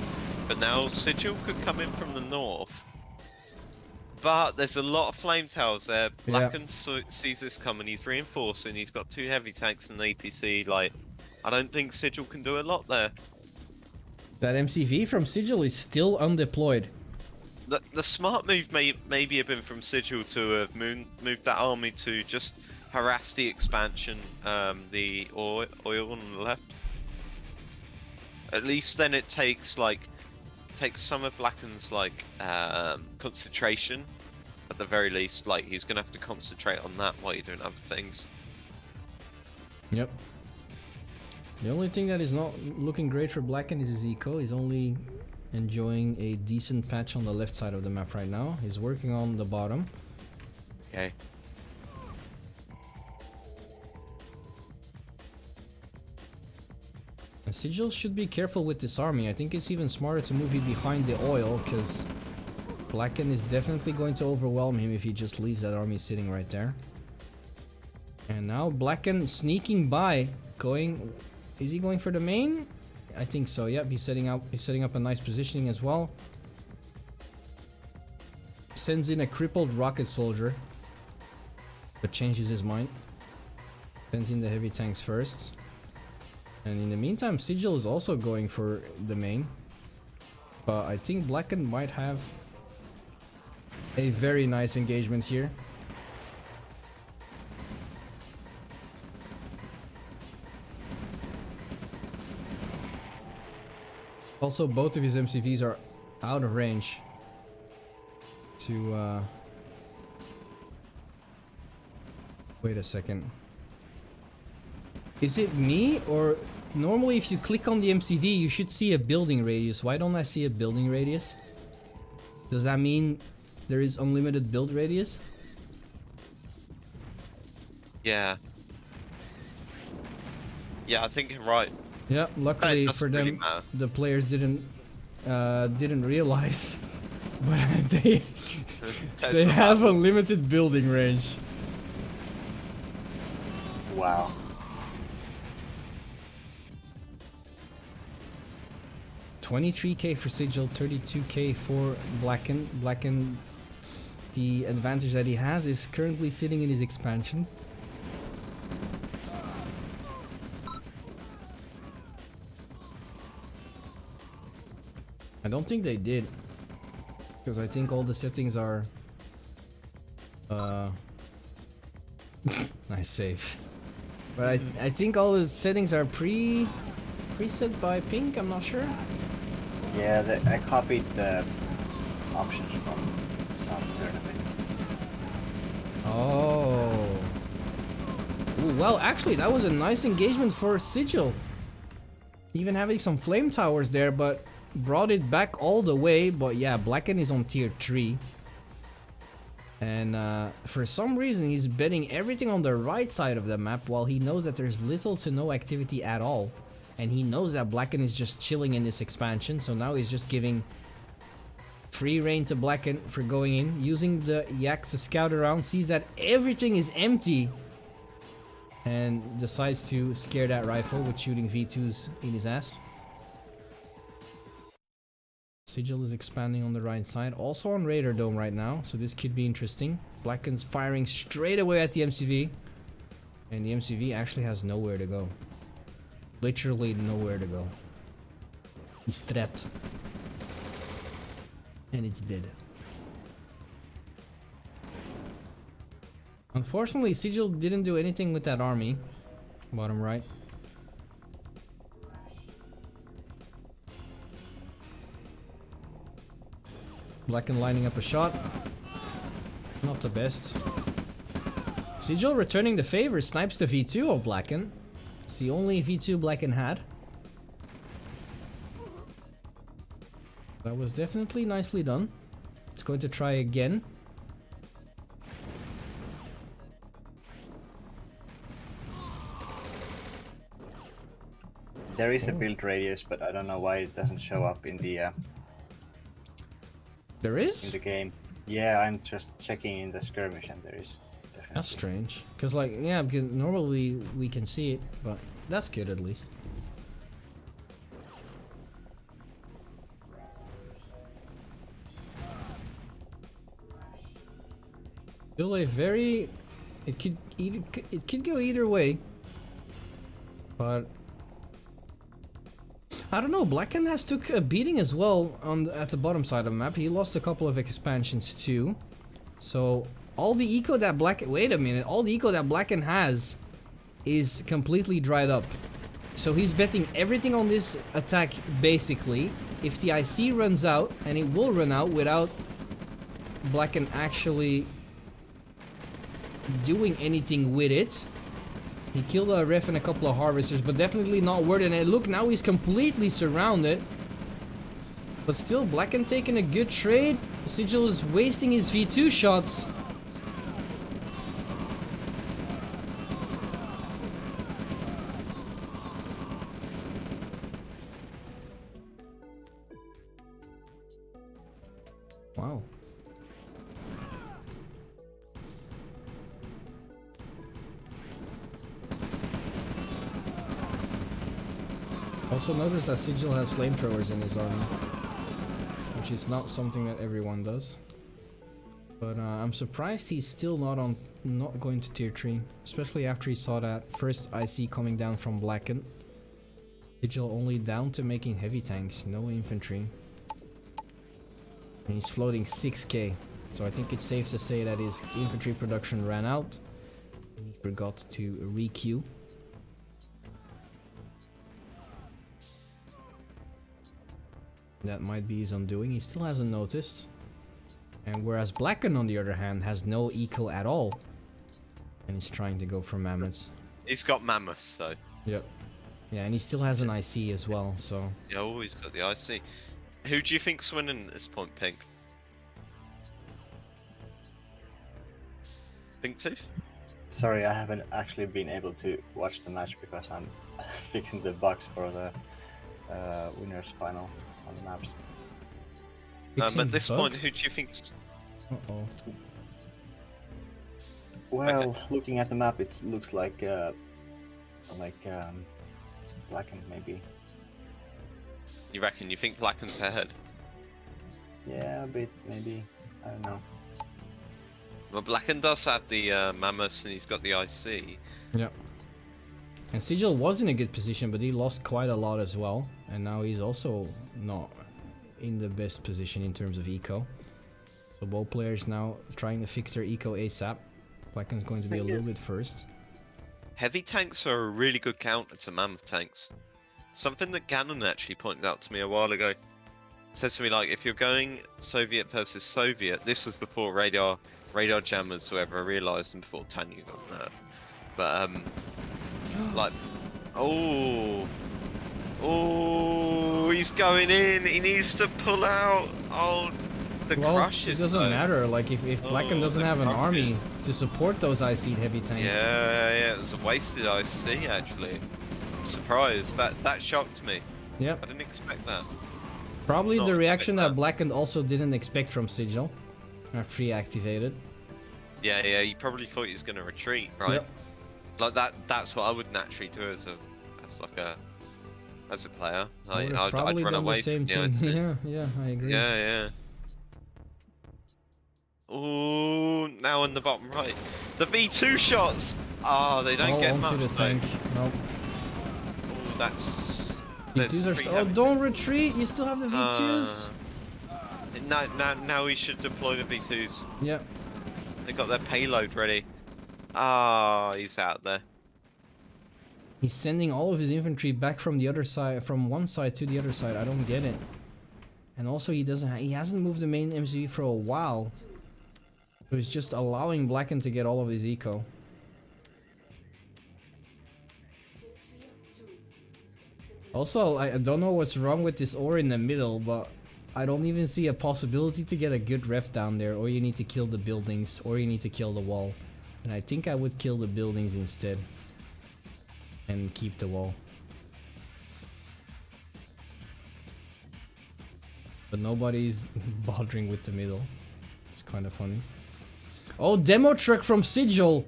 But now Sigil could come in from the north. But there's a lot of flame towers there. Blackened sees this coming, he's reinforcing, he's got 2 heavy tanks and an APC, like, I don't think Sigil can do a lot there. That MCV from Sigil is still undeployed. The smart move may have been from Sigil to have moved that army to just harass the expansion, the oil on the left. At least then it takes some of Blackened's concentration. At the very least, like he's gonna have to concentrate on that while you're doing other things. Yep. The only thing that is not looking great for Blackened is his eco. He's only enjoying a decent patch on the left side of the map right now. He's working on the bottom. Okay. And Sigil should be careful with this army. I think it's even smarter to move it behind the oil, because Blackened is definitely going to overwhelm him if he just leaves that army sitting right there. And now Blackened sneaking by, going... Is he going for the main? I think so. Yep, he's setting up a nice positioning as well. Sends in a crippled rocket soldier, but changes his mind. Sends in the heavy tanks first. And in the meantime, Sigil is also going for the main. But I think Blackened might have a very nice engagement here. Also, both of his MCVs are out of range to wait a second. Is it me, or normally if you click on the MCV you should see a building radius? Why don't I see a building radius? Does that mean there is unlimited build radius? Yeah. Yeah, I think you're right. Yeah, luckily It doesn't for them, really matter. the players didn't realize, but they Tesla have battle. unlimited building range. Wow. $23k for Sigil, 32k for Blackened. Blackened, the advantage that he has is currently sitting in his expansion. I don't think they did, because I think all the settings are nice save. But I think all the settings are preset by Pink, I'm not sure. Yeah, I copied the options from some tournament. Oh. Ooh, well, actually, that was a nice engagement for Sigil. Even having some flame towers there, but brought it back all the way. But yeah, Blackened is on tier 3. And for some reason, he's betting everything on the right side of the map, while he knows that there's little to no activity at all. And he knows that Blackened is just chilling in this expansion, so now he's just giving free reign to Blackened for going in, using the Yak to scout around, sees that everything is empty, and decides to scare that rifle with shooting V2s in his ass. Sigil is expanding on the right side, also on Raider Dome right now, so this could be interesting. Blackened's firing straight away at the MCV, and the MCV actually has nowhere to go. Literally nowhere to go. He's trapped. And it's dead. Unfortunately, Sigil didn't do anything with that army. Bottom right. Blackened lining up a shot. Not the best. Sigil returning the favor, snipes the V2 of Blackened. It's the only V2 Blackened had. That was definitely nicely done. It's going to try again. There is a build radius, but I don't know why it doesn't show up in the There is? game. Yeah, I'm just checking in the skirmish, and there is. Definitely. That's strange. Because like, yeah, because normally we can see it, but that's good at least. Still a very... It could go either way. But... I don't know, Blackened has took a beating as well at the bottom side of the map. He lost a couple of expansions too. So all the eco that wait a minute, all the eco that Blackened has is completely dried up. So he's betting everything on this attack basically. If the IC runs out, and it will run out without Blackened actually doing anything with it. He killed a ref and a couple of harvesters, but definitely not worth it. And look, now he's completely surrounded. But still, Blackened taking a good trade. Sigil is wasting his V2 shots. Wow. Also notice that Sigil has flamethrowers in his army, which is not something that everyone does. But I'm surprised he's still not going to tier 3, especially after he saw that first IC coming down from Blackened. Sigil only down to making heavy tanks, no infantry. And he's floating 6k, so I think it's safe to say that his infantry production ran out. He forgot to re-queue. That might be his undoing. He still hasn't noticed. And whereas Blackened, on the other hand, has no eco at all. And he's trying to go for mammoths. He's got mammoths though. Yep. Yeah, and he still has an IC as well, so... Yeah, oh, he's got the IC. Who do you think's winning at this point, Pink? Pink Tooth? Sorry, I haven't actually been able to watch the match because I'm fixing the bugs for the winners final on the maps. At this point, who do you think's... Uh-oh. Well, looking at the map, it looks like Blackened maybe. You reckon? You think Blackened's ahead? Yeah, a bit maybe. I don't know. Well, Blackened does have the mammoths and he's got the IC. Yep. And Sigil was in a good position, but he lost quite a lot as well. And now he's also not in the best position in terms of eco. So both players now trying to fix their eco ASAP. Blackened's going to be a little bit first. Heavy tanks are a really good counter to mammoth tanks. Something that Gannon actually pointed out to me a while ago. Says to me, like, if you're going Soviet versus Soviet, this was before radar jammers were ever realised and before Tanya got nerfed. But like, oh, he's going in. He needs to pull out. Oh, the crushes. It doesn't matter. Like if Blackened doesn't have an crushes. army to support those IC heavy tanks. Yeah, it was a wasted IC actually. I'm surprised. That shocked me. Yep. I didn't expect that. Probably Not the reaction expect that Blackened also didn't expect from Sigil. After he activated. Yeah, he probably thought he was going to retreat, right? Yep. Like that's what I would naturally do as a player. I'd Probably run done away the same from the thing. IC. Yeah, I agree. Yeah. Oh, now on the bottom right. The V2 shots! Oh, they don't get much. Onto the tank. Nope. Oh, that's... V2s are oh, don't retreat! You still have the V2s! Now we should deploy the V2s. Yep. They got their payload ready. Ah, he's out there. He's sending all of his infantry back from the other side, from one side to the other side. I don't get it. And also he hasn't moved the main MCV for a while. So he's just allowing Blackened to get all of his eco. Also, I don't know what's wrong with this ore in the middle, but I don't even see a possibility to get a good ref down there. Or you need to kill the buildings, or you need to kill the wall. And I think I would kill the buildings instead. And keep the wall. But nobody's bothering with the middle. It's kind of funny. Oh, demo truck from Sigil!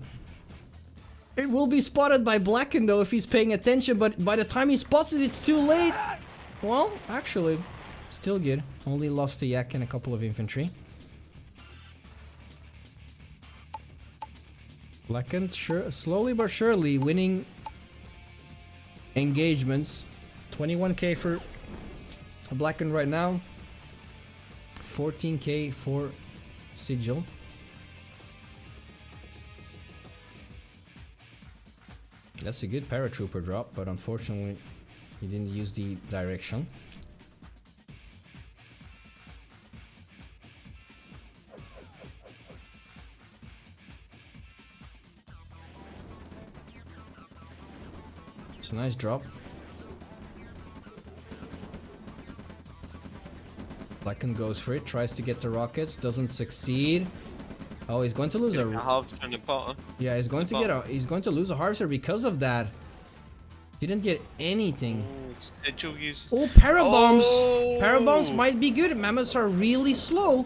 It will be spotted by Blackened though if he's paying attention, but by the time he spots it, it's too late! Well, actually, still good. Only lost a yak and a couple of infantry. Blackened slowly but surely winning engagements. 21k for Blackened right now. 14k for Sigil. That's a good paratrooper drop, but unfortunately he didn't use the direction. It's a nice drop. Blackened goes for it, tries to get the rockets, doesn't succeed. Oh, he's going to lose a halves in the bottom. Yeah, he's going to lose a harvester because of that. Didn't get anything. Sigil used... Oh, parabombs! Oh! Parabombs might be good. Mammoths are really slow.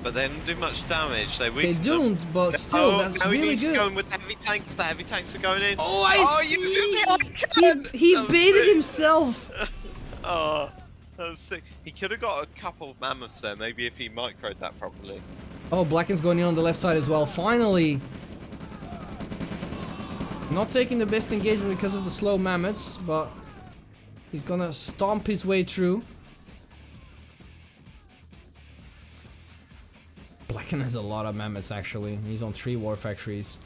but they didn't do much damage. They They weakened them. don't, but still, that's now he really needs to good. go in with the heavy tanks. The heavy tanks are going in. Oh, I you see! did the Arkenstone! He That was baited sick. himself! Oh, that was sick. He could have got a couple of mammoths there, maybe if he microed that properly. Oh, Blackened's going in on the left side as well, finally! Not taking the best engagement because of the slow mammoths, but he's gonna stomp his way through. Blackened has a lot of mammoths actually. He's on 3 war factories.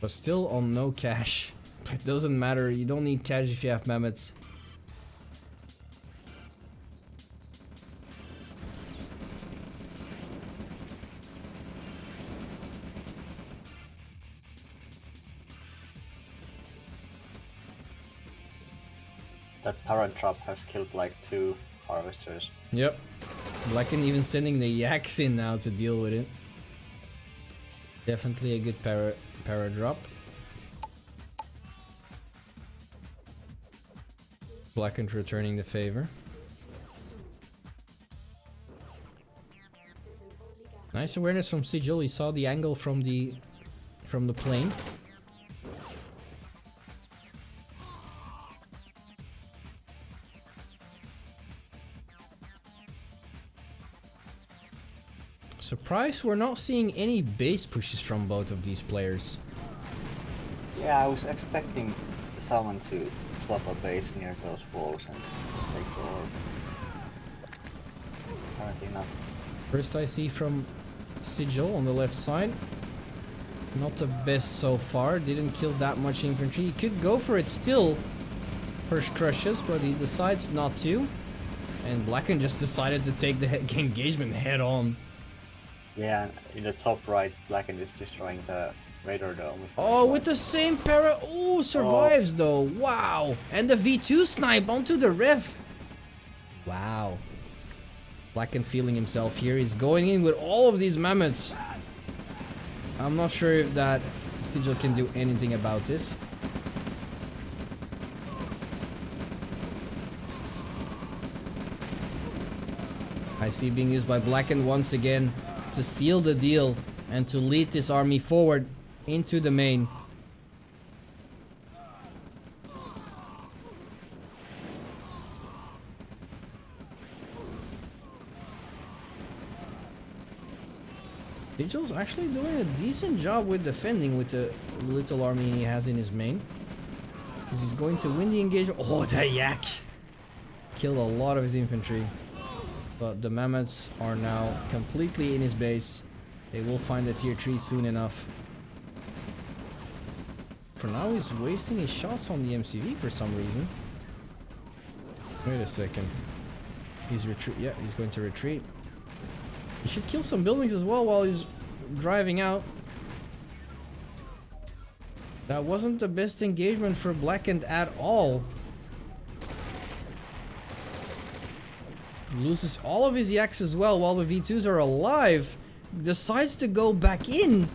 But still on no cash. It doesn't matter, you don't need cash if you have mammoths. That parent trap has killed like 2 harvesters. Yep. Blackened even sending the yaks in now to deal with it. Definitely a good para drop. Blackened returning the favor. Nice awareness from Sigil. He saw the angle from the plane. Surprised we're not seeing any base pushes from both of these players. Yeah, I was expecting someone to plop a base near those walls and take the orb. Apparently not. First I see from Sigil on the left side. Not the best so far. Didn't kill that much infantry. He could go for it still. First crushes, but he decides not to. And Blackened just decided to take the engagement head on. Yeah, in the top right, Blackened is destroying the radar dome. Oh, with the same para. Oh, survives though. Wow. And the V2 snipe onto the ref. Wow. Blackened feeling himself here. He's going in with all of these mammoths. I'm not sure if that Sigil can do anything about this. I see being used by Blackened once again to seal the deal and to lead this army forward into the main. Sigil's actually doing a decent job with defending with the little army he has in his main. Because he's going to win the engagement. Oh, that yak! Killed a lot of his infantry. But the mammoths are now completely in his base. They will find the tier 3 soon enough. For now he's wasting his shots on the MCV for some reason. Wait a second. He's yeah, he's going to retreat. He should kill some buildings as well while he's driving out. That wasn't the best engagement for Blackened at all. Loses all of his yaks as well while the V2s are alive. Decides to go back in.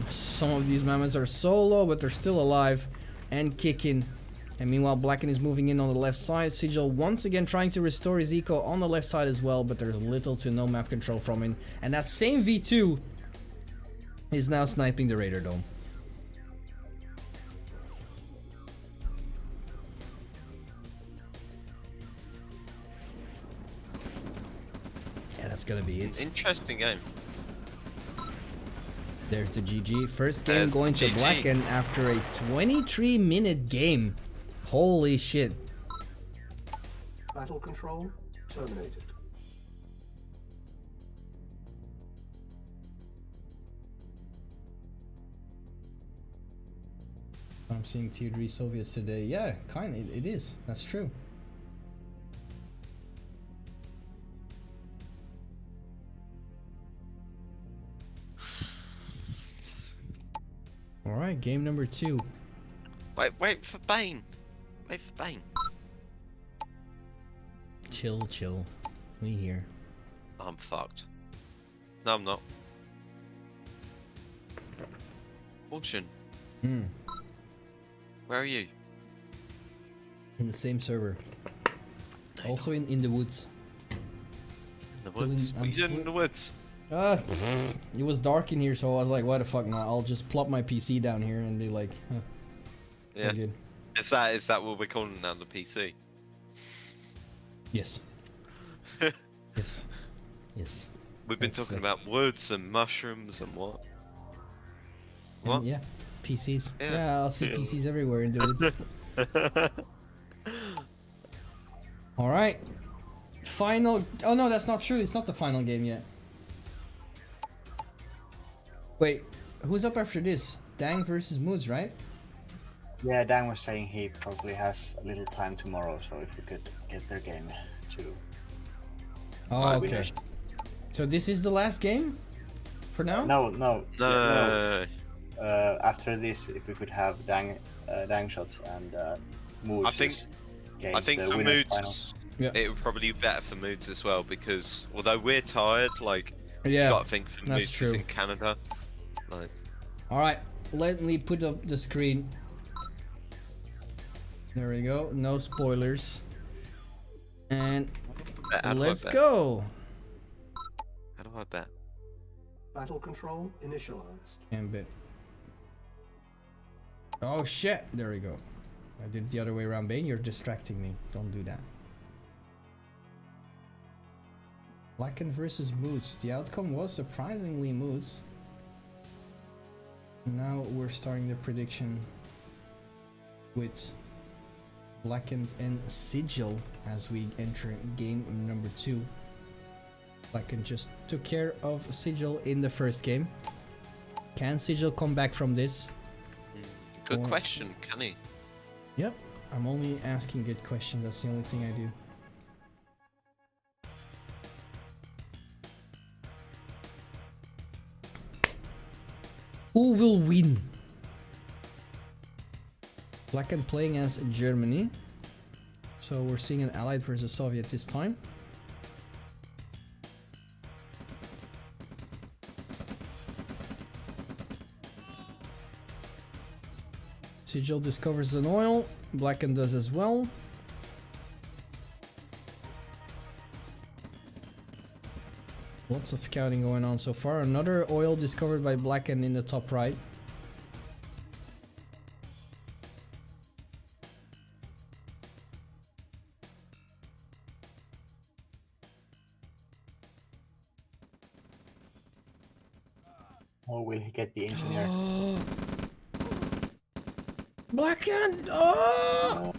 Some of these mammoths are so low, but they're still alive and kicking. And meanwhile, Blackened is moving in on the left side. Sigil once again trying to restore his eco on the left side as well, but there's little to no map control from him. And that same V2 is now sniping the radar dome. Yeah, that's gonna be it. Interesting game. There's the GG. First game There's going to GG. Blackened after a 23-minute game. Holy shit. Battle control terminated. I'm seeing tier 3 Soviets today. Yeah, kinda. It is. That's true. Alright, game number 2. Wait for Bane. Wait for Bane. Chill. We here. I'm fucked. No, I'm not. Fortune, Hmm. where are you? In the same server. Also in the woods. In the woods. What are you doing in the woods? It was dark in here, so I was like, "Why the fuck not? I'll just plop my PC down here and be like, huh, Yeah. all good." Is that what we're calling now, the PC? Yes. Yes. Yes. We've been That's talking it. about woods and mushrooms and what? And What? yeah. PCs. Yeah. Yeah, I'll see Yeah. PCs everywhere in the woods. All right. Final. Oh no, that's not true. It's not the final game yet. Wait, who's up after this? Dang versus Moods, right? Yeah, Dan was saying he probably has a little time tomorrow, so if we could get their game too. Oh, okay. winners. So this is the last game for now? No. No. After this, if we could have Dang shots and Moods. I think the for winners final. moods, Yeah. it would probably be better for moods as well because although we're tired, like Yeah. you gotta think for that's moods true. is in Canada. Like, All right, let me put up the screen. There we go. No spoilers. And how do I let's bet? go. How do I bet? Battle control initialized. Gambit. Oh shit! There we go. I did it the other way around. Bane, you're distracting me. Don't do that. Blackened versus Moods. The outcome was surprisingly Moods. Now we're starting the prediction with Blackened and Sigil as we enter game number 2. Blackened just took care of Sigil in the first game. Can Sigil come back from this? Good Or- question, can he? Yep, I'm only asking good questions. That's the only thing I do. Who will win? Blackened playing as Germany. So we're seeing an Allied versus Soviet this time. Sigil discovers an oil. Blackened does as well. Lots of scouting going on so far. Another oil discovered by Blackened in the top right. Or will he get the engineer? Blackened! Oh!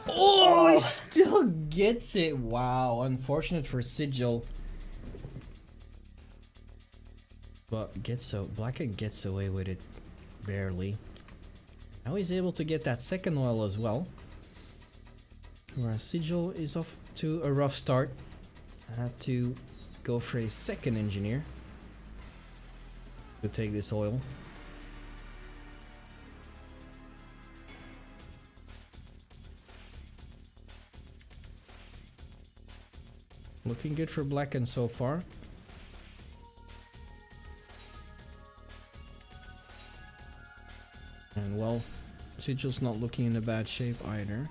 Oh, he still gets it. Wow, unfortunate for Sigil. But Blackened gets away with it barely. Now he's able to get that second oil as well. Whereas Sigil is off to a rough start. I had to go for a second engineer to take this oil. Looking good for Blackened so far. And well, Sigil's not looking in a bad shape either.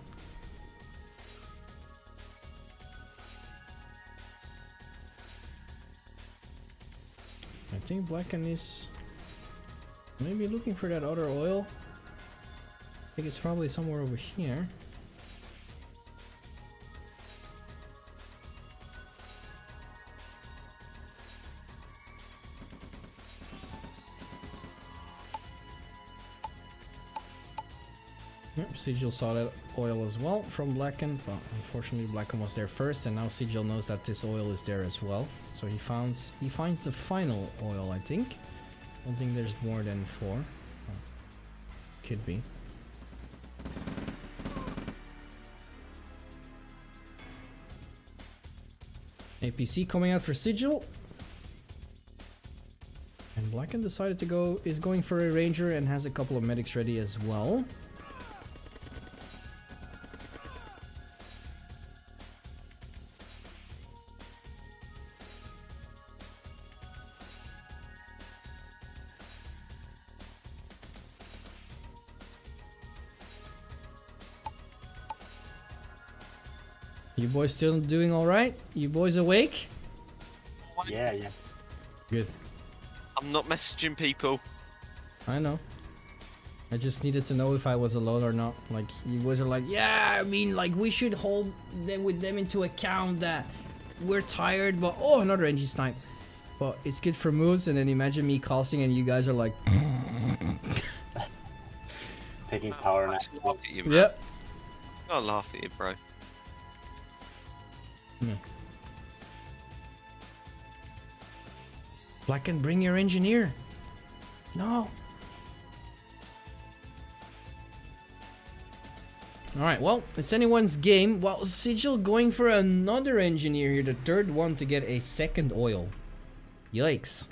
I think Blackened is maybe looking for that other oil. I think it's probably somewhere over here. Yep, Sigil saw that oil as well from Blackened, but unfortunately Blackened was there first, and now Sigil knows that this oil is there as well. So he finds the final oil, I think. Don't think there's more than 4. Oh, could be. APC coming out for Sigil. And Blackened decided to is going for a ranger and has a couple of medics ready as well. You boys still doing all right? You boys awake? Yeah, yeah. Good. I'm not messaging people. I know. I just needed to know if I was alone or not. Like, you boys are like, yeah, I mean, like, we should hold them with them into account that we're tired, but oh, another engine snipe. But it's good for moves, and then imagine me casting and you guys are like, Taking power I now. laugh at you, man. yep. I laugh at you, bro. Yeah. Blackened, bring your engineer. No. Alright, well, it's anyone's game. Well, Sigil going for another engineer here, the third one to get a second oil. Yikes.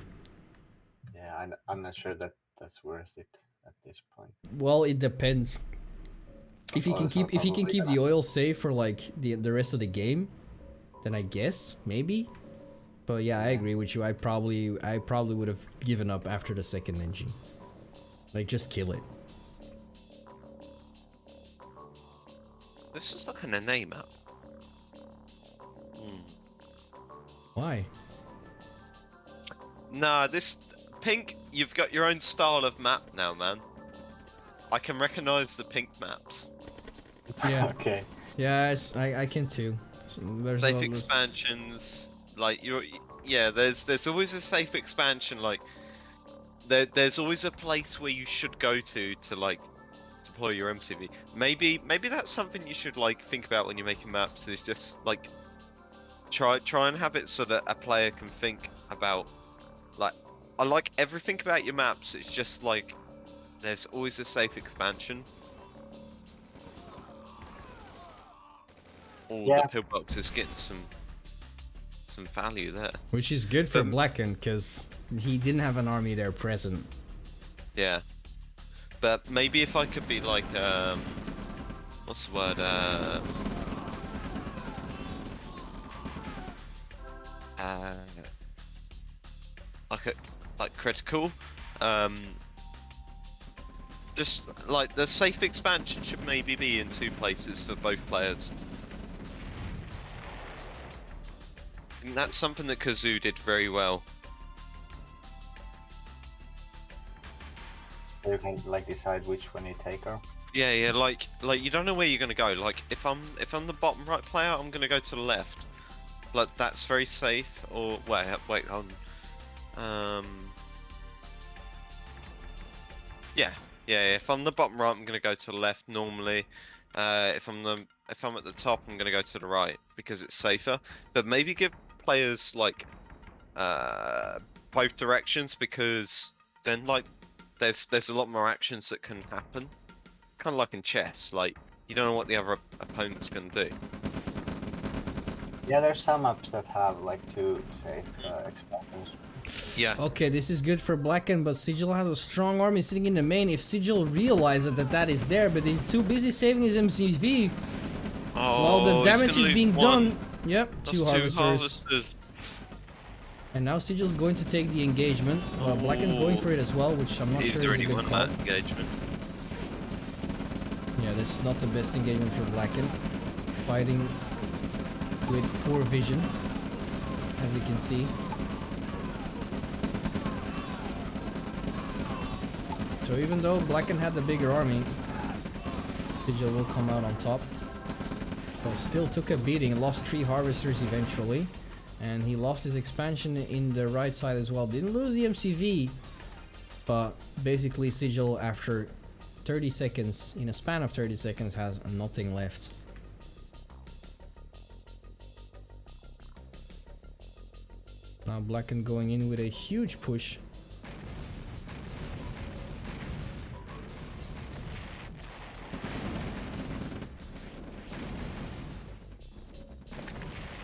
Yeah, I'm not sure that that's worth it at this point. Well, it depends. If he can Also, keep probably the oil safe for like the rest of the game, then I guess maybe. But yeah, I agree with you. I probably would have given up after the second engine. Like, just kill it. This is like an NA map. Why? Nah, this pink. You've got your own style of map now, man. I can recognize the pink maps. Yeah. Okay. Yeah, I can too. So there's Safe all this- expansions, like yeah. There's always a safe expansion. Like there's always a place where you should go to like deploy your MCV. Maybe that's something you should like think about when you're making maps. Is just like try and have it so that a player can think about. Like I like everything about your maps. It's just like there's always a safe expansion. All Yeah. the pillboxes getting some value there. Which is good for Um, Blackened, because he didn't have an army there present. Yeah. But maybe if I could be like what's the word? Like critical. Just like the safe expansion should maybe be in 2 places for both players. And that's something that Kazoo did very well. You can like decide which one you take her. Yeah, like you don't know where you're gonna go. Like if I'm the bottom right player, I'm gonna go to the left. Like that's very safe. Or wait, hold on. Yeah. If I'm the bottom right, I'm gonna go to the left normally. If I'm at the top, I'm gonna go to the right because it's safer. But maybe give players like both directions, because then like there's a lot more actions that can happen. Kind of like in chess, like you don't know what the other opponent's gonna do. Yeah, there's some maps that have like 2 safe expansions. Yeah. Okay, this is good for Blackened, but Sigil has a strong army sitting in the main. If Sigil realizes that is there, but he's too busy saving his MCV while the he's damage gonna is lose being one. done. Yep, That's 2 two harvesters. harvesters. And now Sigil's going to take the engagement. Blackened's going for it as well, which I'm not He's sure is a already good won call. that engagement. Yeah, this is not the best engagement for Blackened. Fighting with poor vision, as you can see. So even though Blackened had the bigger army, Sigil will come out on top. But still took a beating, lost 3 harvesters eventually. And he lost his expansion in the right side as well. Didn't lose the MCV, but basically Sigil after 30 seconds, in a span of 30 seconds, has nothing left. Now Blackened going in with a huge push.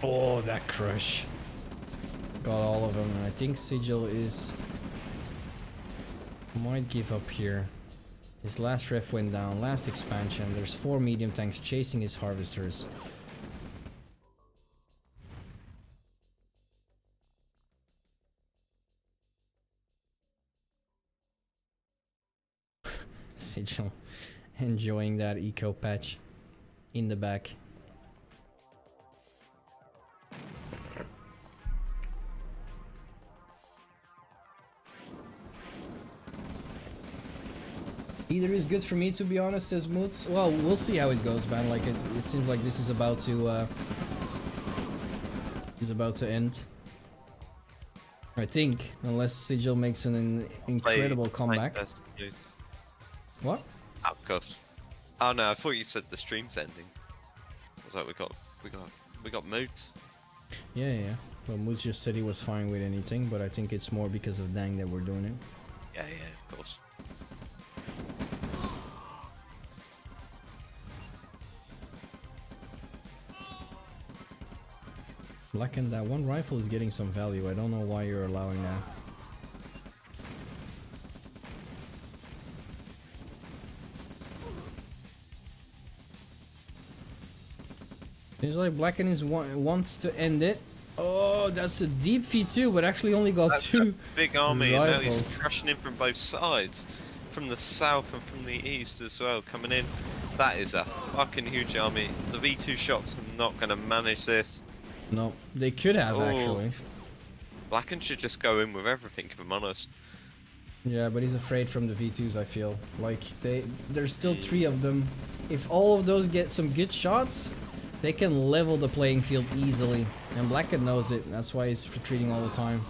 Oh, that crush. Got all of them. I think Sigil might give up here. His last ref went down, last expansion. There's 4 medium tanks chasing his harvesters. Sigil enjoying that eco patch in the back. Either is good for me, to be honest, says Moots. Well, we'll see how it goes, man. Like it seems like this is about to end. I think, unless Sigil makes an incredible comeback. What? Of course. Oh no, I thought you said the stream's ending. I was like, we got moods. Yeah. Well, Moots just said he was fine with anything, but I think it's more because of Dang that we're doing it. Yeah, of course. Blackened, that one rifle is getting some value. I don't know why you're allowing that. Seems like Blackened wants to end it. Oh, that's a deep V2, but actually only got That's two a big army, and now he's rifles. crushing in from both sides. From the south and from the east as well, coming in. That is a fucking huge army. The V2 shots are not going to manage this. No, they could have actually. Blackened should just go in with everything, if I'm honest. Yeah, but he's afraid from the V2s, I feel. Like, there's still 3 of them. If all of those get some good shots, they can level the playing field easily. And Blackened knows it, that's why he's retreating all the time.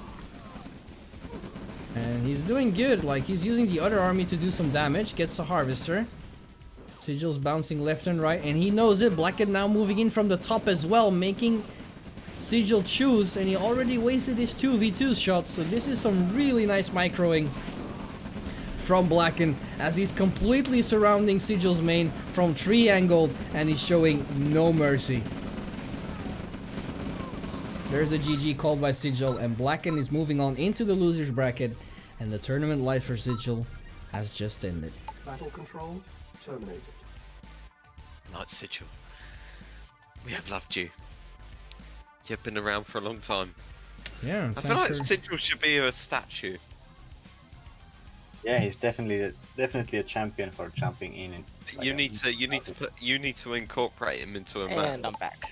And he's doing good, like, he's using the other army to do some damage, gets the Harvester. Sigil's bouncing left and right, and he knows it. Blackened now moving in from the top as well, making Sigil choose, and he already wasted his 2 V2 shots, so this is some really nice microing from Blackened as he's completely surrounding Sigil's main from 3 angled, and he's showing no mercy. There's a GG called by Sigil, and Blackened is moving on into the losers bracket, and the tournament life for Sigil has just ended. Battle control terminated. Night Sigil. We have loved you. You've been around for a long time. Yeah, I feel like Sigil should be a statue. Yeah, he's definitely a champion for jumping in. And You need to incorporate him into a map. And I'm back.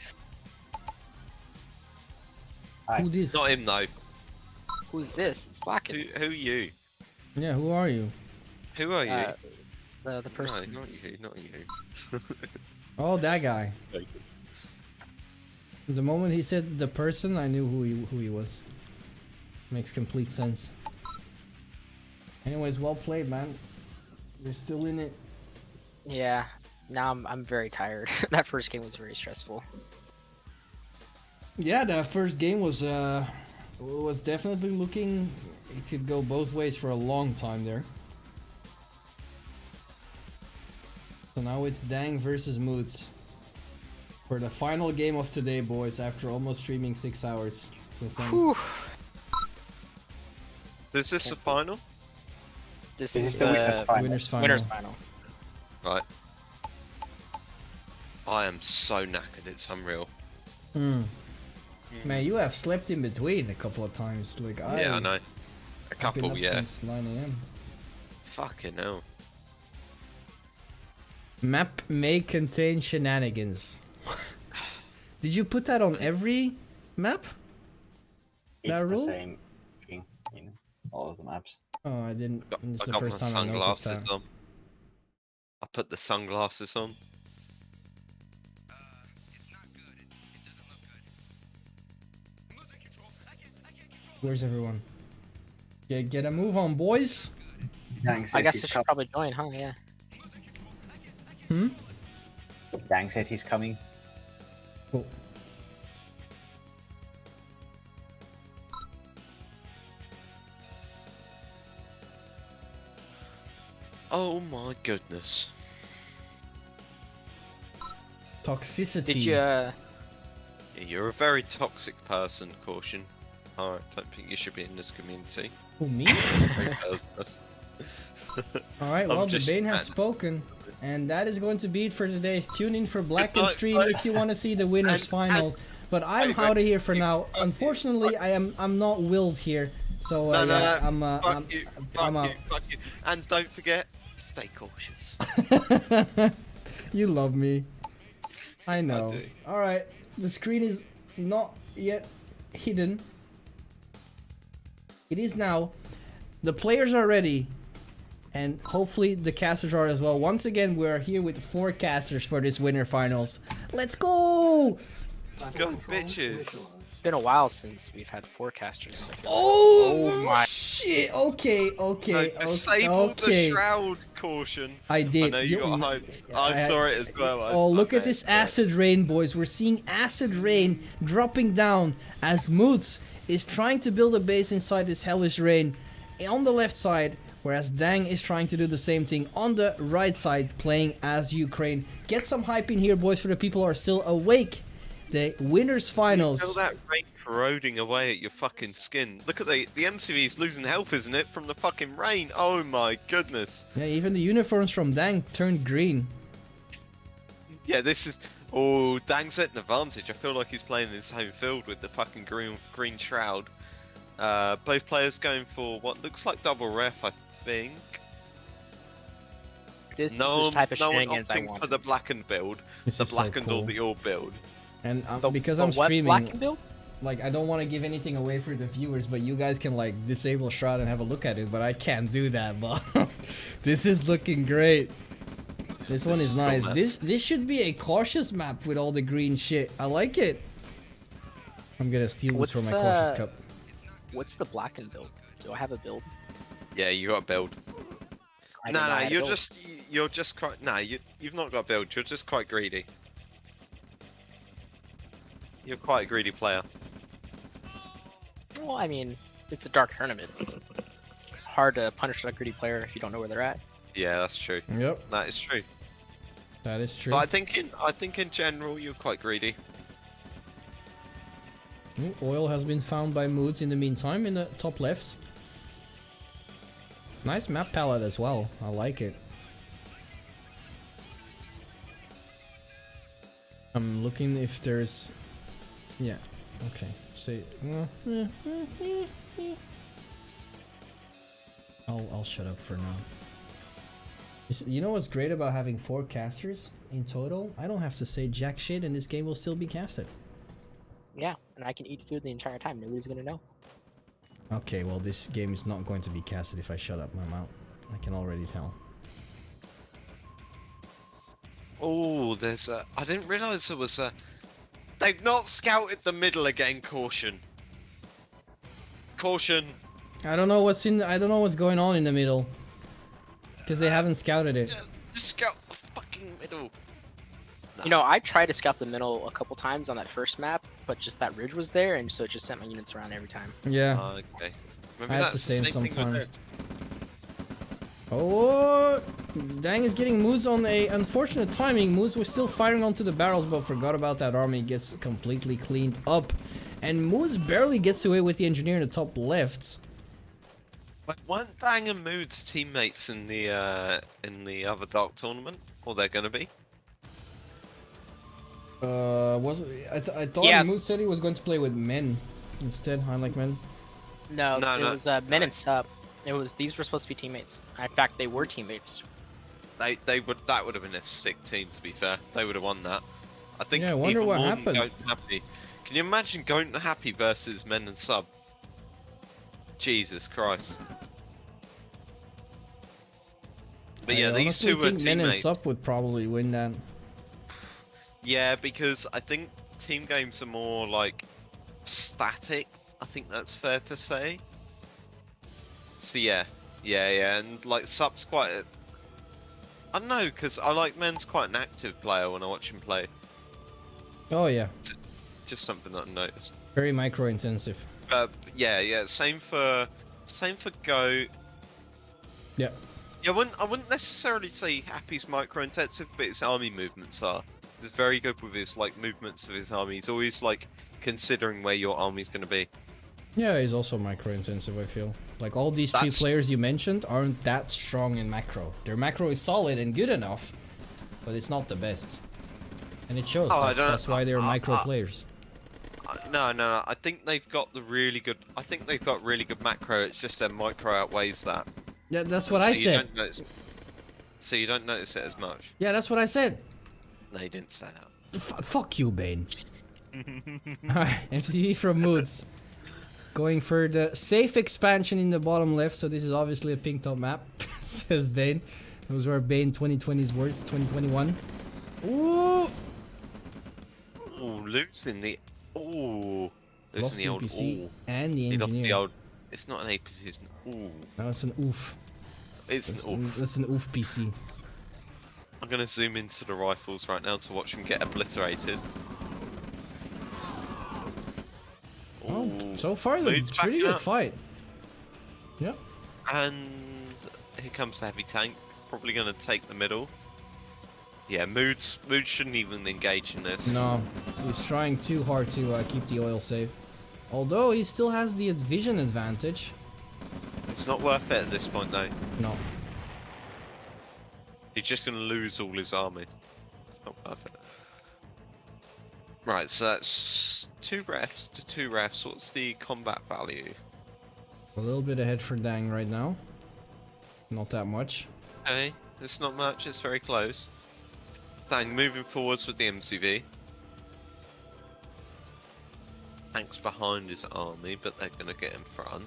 Who this? Not him though. Who's this? It's Blackened. Who are you? Yeah, who are you? Who are you? The person. No, not you. Oh, that guy. The moment he said the person, I knew who he was. Makes complete sense. Anyways, well played, man. You're still in it. Yeah. Now I'm very tired. That first game was very stressful. Yeah, that first game was definitely looking. It could go both ways for a long time there. So now it's Dang versus Moods for the final game of today, boys. After almost streaming 6 hours. It's insane. Whew. Is this the final? This This is is the winner's final. Winner's final. winner's final. Right. I am so knackered, it's unreal. Man, you have slept in between a couple of times. Like Yeah, I know. A I've been couple, up yeah. since 9 AM. Fucking hell. Map may contain shenanigans. Did you put that on every map? It's That the rule? same thing in all of the maps. Oh, I didn't. This is I the got my first time I noticed sunglasses that. on. I put the sunglasses on. Where's everyone? Get a move on, boys. Dang says I guess I he's should probably join, huh? Yeah. Dang said he's coming. Cool. Oh my goodness. Toxicity. Did you? Yeah, you're a very toxic person, Caution. I don't think you should be in this community. Who, me? Very purpose. Alright, I'm well, the just- Bane has spoken. And that is going to be it for today. Tune in for Blackened night, stream bye. if you want to see the winners And- final. But I'm Hey, out of hey, here for you- now. fuck you, Unfortunately, fuck I'm not willed here. So No, no, yeah, no. I'm Fuck you, I'm fuck out. you, fuck you. And don't forget, stay cautious. You love me. I know. do. Alright, the screen is not yet hidden. It is now. The players are ready. and hopefully the casters are as well. Once again, we're here with 4 casters for this winter finals. Let's go! Let's go, bitches. It's been a while since we've had forecasters. Oh, my- shit! Okay, No, disable the shroud caution. I did. I know you got hyped. I saw it as well. Oh, look at this acid rain, boys. We're seeing acid rain dropping down as Moods is trying to build a base inside this hellish rain on the left side, whereas Dang is trying to do the same thing on the right side, playing as Ukraine. Get some hype in here, boys, for the people who are still awake. The winners finals. Feel that rain corroding away at your fucking skin. Look at the MCV's losing health, isn't it, from the fucking rain? Oh my goodness. Yeah, even the uniforms from Dang turned green. Yeah, this is. Oh, Dang's at an advantage. I feel like he's playing in his home field with the fucking green shroud. Both players going for what looks like double ref, I think. This No, type of no one shenanigans I opting want. for the blackened build. This The is so blackened cool. or the all build. And because The I'm what streaming, Blackened build? like I don't want to give anything away for the viewers, but you guys can like disable Shroud and have a look at it, but I can't do that, but this is looking great. This one is nice. This should be a cautious map with all the green shit. I like it. I'm gonna steal this for my cautious cup. What's the Blackened build? Do I have a build? Yeah, you got a build. I No, didn't know I had a you're build. just quite. No, you've not got a build. You're just quite greedy. You're quite a greedy player. Well, I mean, it's a dark tournament. It's hard to punish a greedy player if you don't know where they're at. Yeah, that's true. Yep, That is true. that is true. But I think in general you're quite greedy. Ooh, oil has been found by Moods in the meantime in the top left. Nice map palette as well. I like it. I'm looking if there's... Yeah, okay. Say... I'll shut up for now. You know what's great about having 4 casters in total? I don't have to say jack shit and this game will still be casted. Yeah, and I can eat food the entire time. Nobody's gonna know. Okay, well this game is not going to be casted if I shut up my mouth. I can already tell. Oh, there's a. I didn't realise there was a. They've not scouted the middle again. Caution. Caution. I don't know what's going on in the middle. Because they haven't scouted it. Just scout the fucking middle. You know, I tried to scout the middle a couple times on that first map, but just that ridge was there, and so it just sent my units around every time. Yeah. Okay. Maybe I have to that's save the some same thing with time. it. Oh, Dang is getting Moods on a unfortunate timing. Moods was still firing onto the barrels, but forgot about that army. Gets completely cleaned up. And Moods barely gets away with the engineer in the top left. But weren't Dang and Mood's teammates in the other Dark tournament? Or they're gonna be? Was it? I thought Yeah. Moods said he was going to play with men instead. I like men. No, No, it no. was men and sub. These were supposed to be teammates. In fact, they were teammates. That would have been a sick team, to be fair. They would have won that. I think Yeah, I wonder even what more than happened. Goat and Happy. Can you imagine Goat and Happy versus Men and Sub? Jesus Christ. But yeah, I these honestly two were think men and teammates. Sup would probably win that. Yeah, because I think team games are more like static. I think that's fair to say. So yeah, and like Sup's quite. I don't know, because I like Men's quite an active player when I watch him play. Oh yeah, Just something that I noticed. very micro intensive. Yeah. Same for Goat. Yeah. Yeah, I wouldn't necessarily say Happy's micro-intensive, but his army movements are. He's very good with his like movements of his army. He's always like considering where your army's going to be. Yeah, he's also micro intensive, I feel. Like all these 3 That's- players you mentioned aren't that strong in macro. Their macro is solid and good enough, but it's not the best. And it shows. Oh, I don't- That's why they're micro players. No. I think they've got really good macro. It's just their micro outweighs that. Yeah, that's what So I you said. don't notice- So you don't notice it as much. Yeah, that's what I said. No, you didn't say that. Fuck you, Bane. Alright, MCV from Moods. Going for the safe expansion in the bottom left, so this is obviously a pink top map. says Bane. Those were Bane 2020's words, 2021. Ooh! Ooh, losing the. Ooh. Lost Losing the old. APC Ooh. and the He lost the engineer. old. It's not an APC, it's an ooh. No, it's an oof. It's an oof. That's an oof PC. I'm gonna zoom into the rifles right now to watch him get obliterated. Oh, Ooh. so far, the Mood's pretty backing good up. fight. Yep. And here comes the heavy tank. Probably gonna take the middle. Yeah, Mood shouldn't even engage in this. No, he's trying too hard to keep the oil safe. Although he still has the vision advantage. It's not worth it at this point though. No. He's just gonna lose all his army. It's not worth it. Right, so that's 2 refs to 2 refs. What's the combat value? A little bit ahead for Dang right now. Not that much. Okay, it's not much, it's very close. Dang, moving forwards with the MCV. Tank's behind his army, but they're gonna get in front.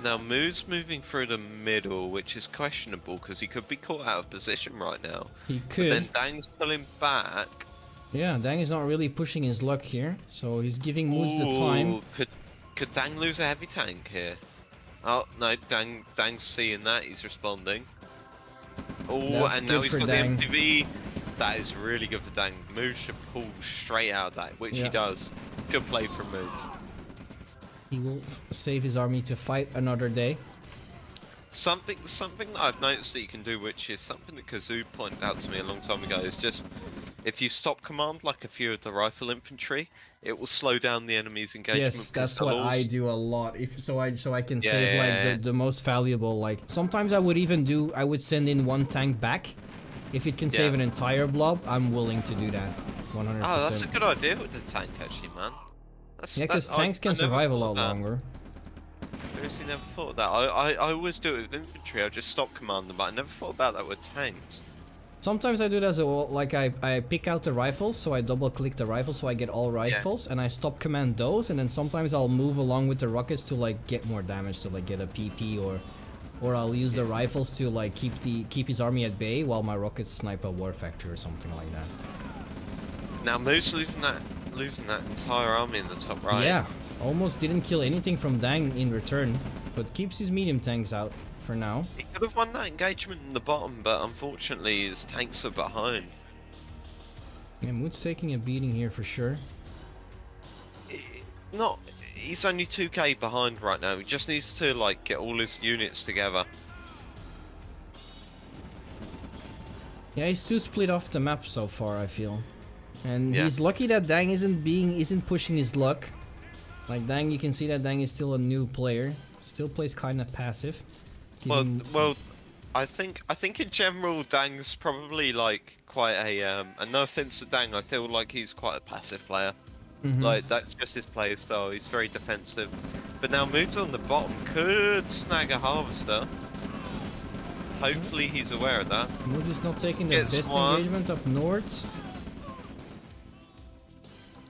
Now Mood's moving through the middle, which is questionable because he could be caught out of position right now. He But could. then Dang's pulling back. Yeah, Dang is not really pushing his luck here, so he's giving Moods the time. Ooh, could Dang lose a heavy tank here? Oh no, Dang's seeing that, he's responding. Oh, That's and now good he's for got Dang. the MTV. That is really good for Dang. Mood should pull straight out of that, which Yeah. he does. Good play from Mood. He will save his army to fight another day. Something that I've noticed that you can do, which is something that Kazoo pointed out to me a long time ago, is just if you stop command like a few of the rifle infantry, it will slow down the enemy's engagement. Yes, because that's what they'll I all do a lot. If so, I can Yeah, save yeah, like yeah. the most valuable. Like sometimes I would send in 1 tank back. If it can save Yeah. an entire blob, I'm willing to do that. 100%. Oh, that's a good idea with the tank, actually, man. Yeah, because tanks can survive a lot longer. Seriously, never thought of that. I always do it with infantry. I just stop command them, but I never thought about that with tanks. Sometimes I do it as well. Like I pick out the rifles, so I double click the rifles, so I get all rifles, and I stop command those, and then sometimes I'll move along with the rockets to like get more damage, to like get a PP, or I'll use the rifles to like keep his army at bay while my rockets snipe a war factory or something like that. Now, Moose losing that entire army in the top right. Yeah, almost didn't kill anything from Dang in return, but keeps his medium tanks out for now. He could have won that engagement in the bottom, but unfortunately his tanks are behind. Yeah, Mood's taking a beating here for sure. He's only 2k behind right now. He just needs to like get all his units together. Yeah, he's too split off the map so far, I feel. And Yeah. he's lucky that Dang isn't pushing his luck. Like Dang, you can see that Dang is still a new player. Still plays kind of passive. Giving- Well, I think in general Dang's probably like quite a and no offense to Dang, I feel like he's quite a passive player. Mhm. Like that's just his play style. He's very defensive. But now Mood's on the bottom could snag a harvester. Hopefully he's aware of that. Moods is not taking the Gets best one. engagement up north.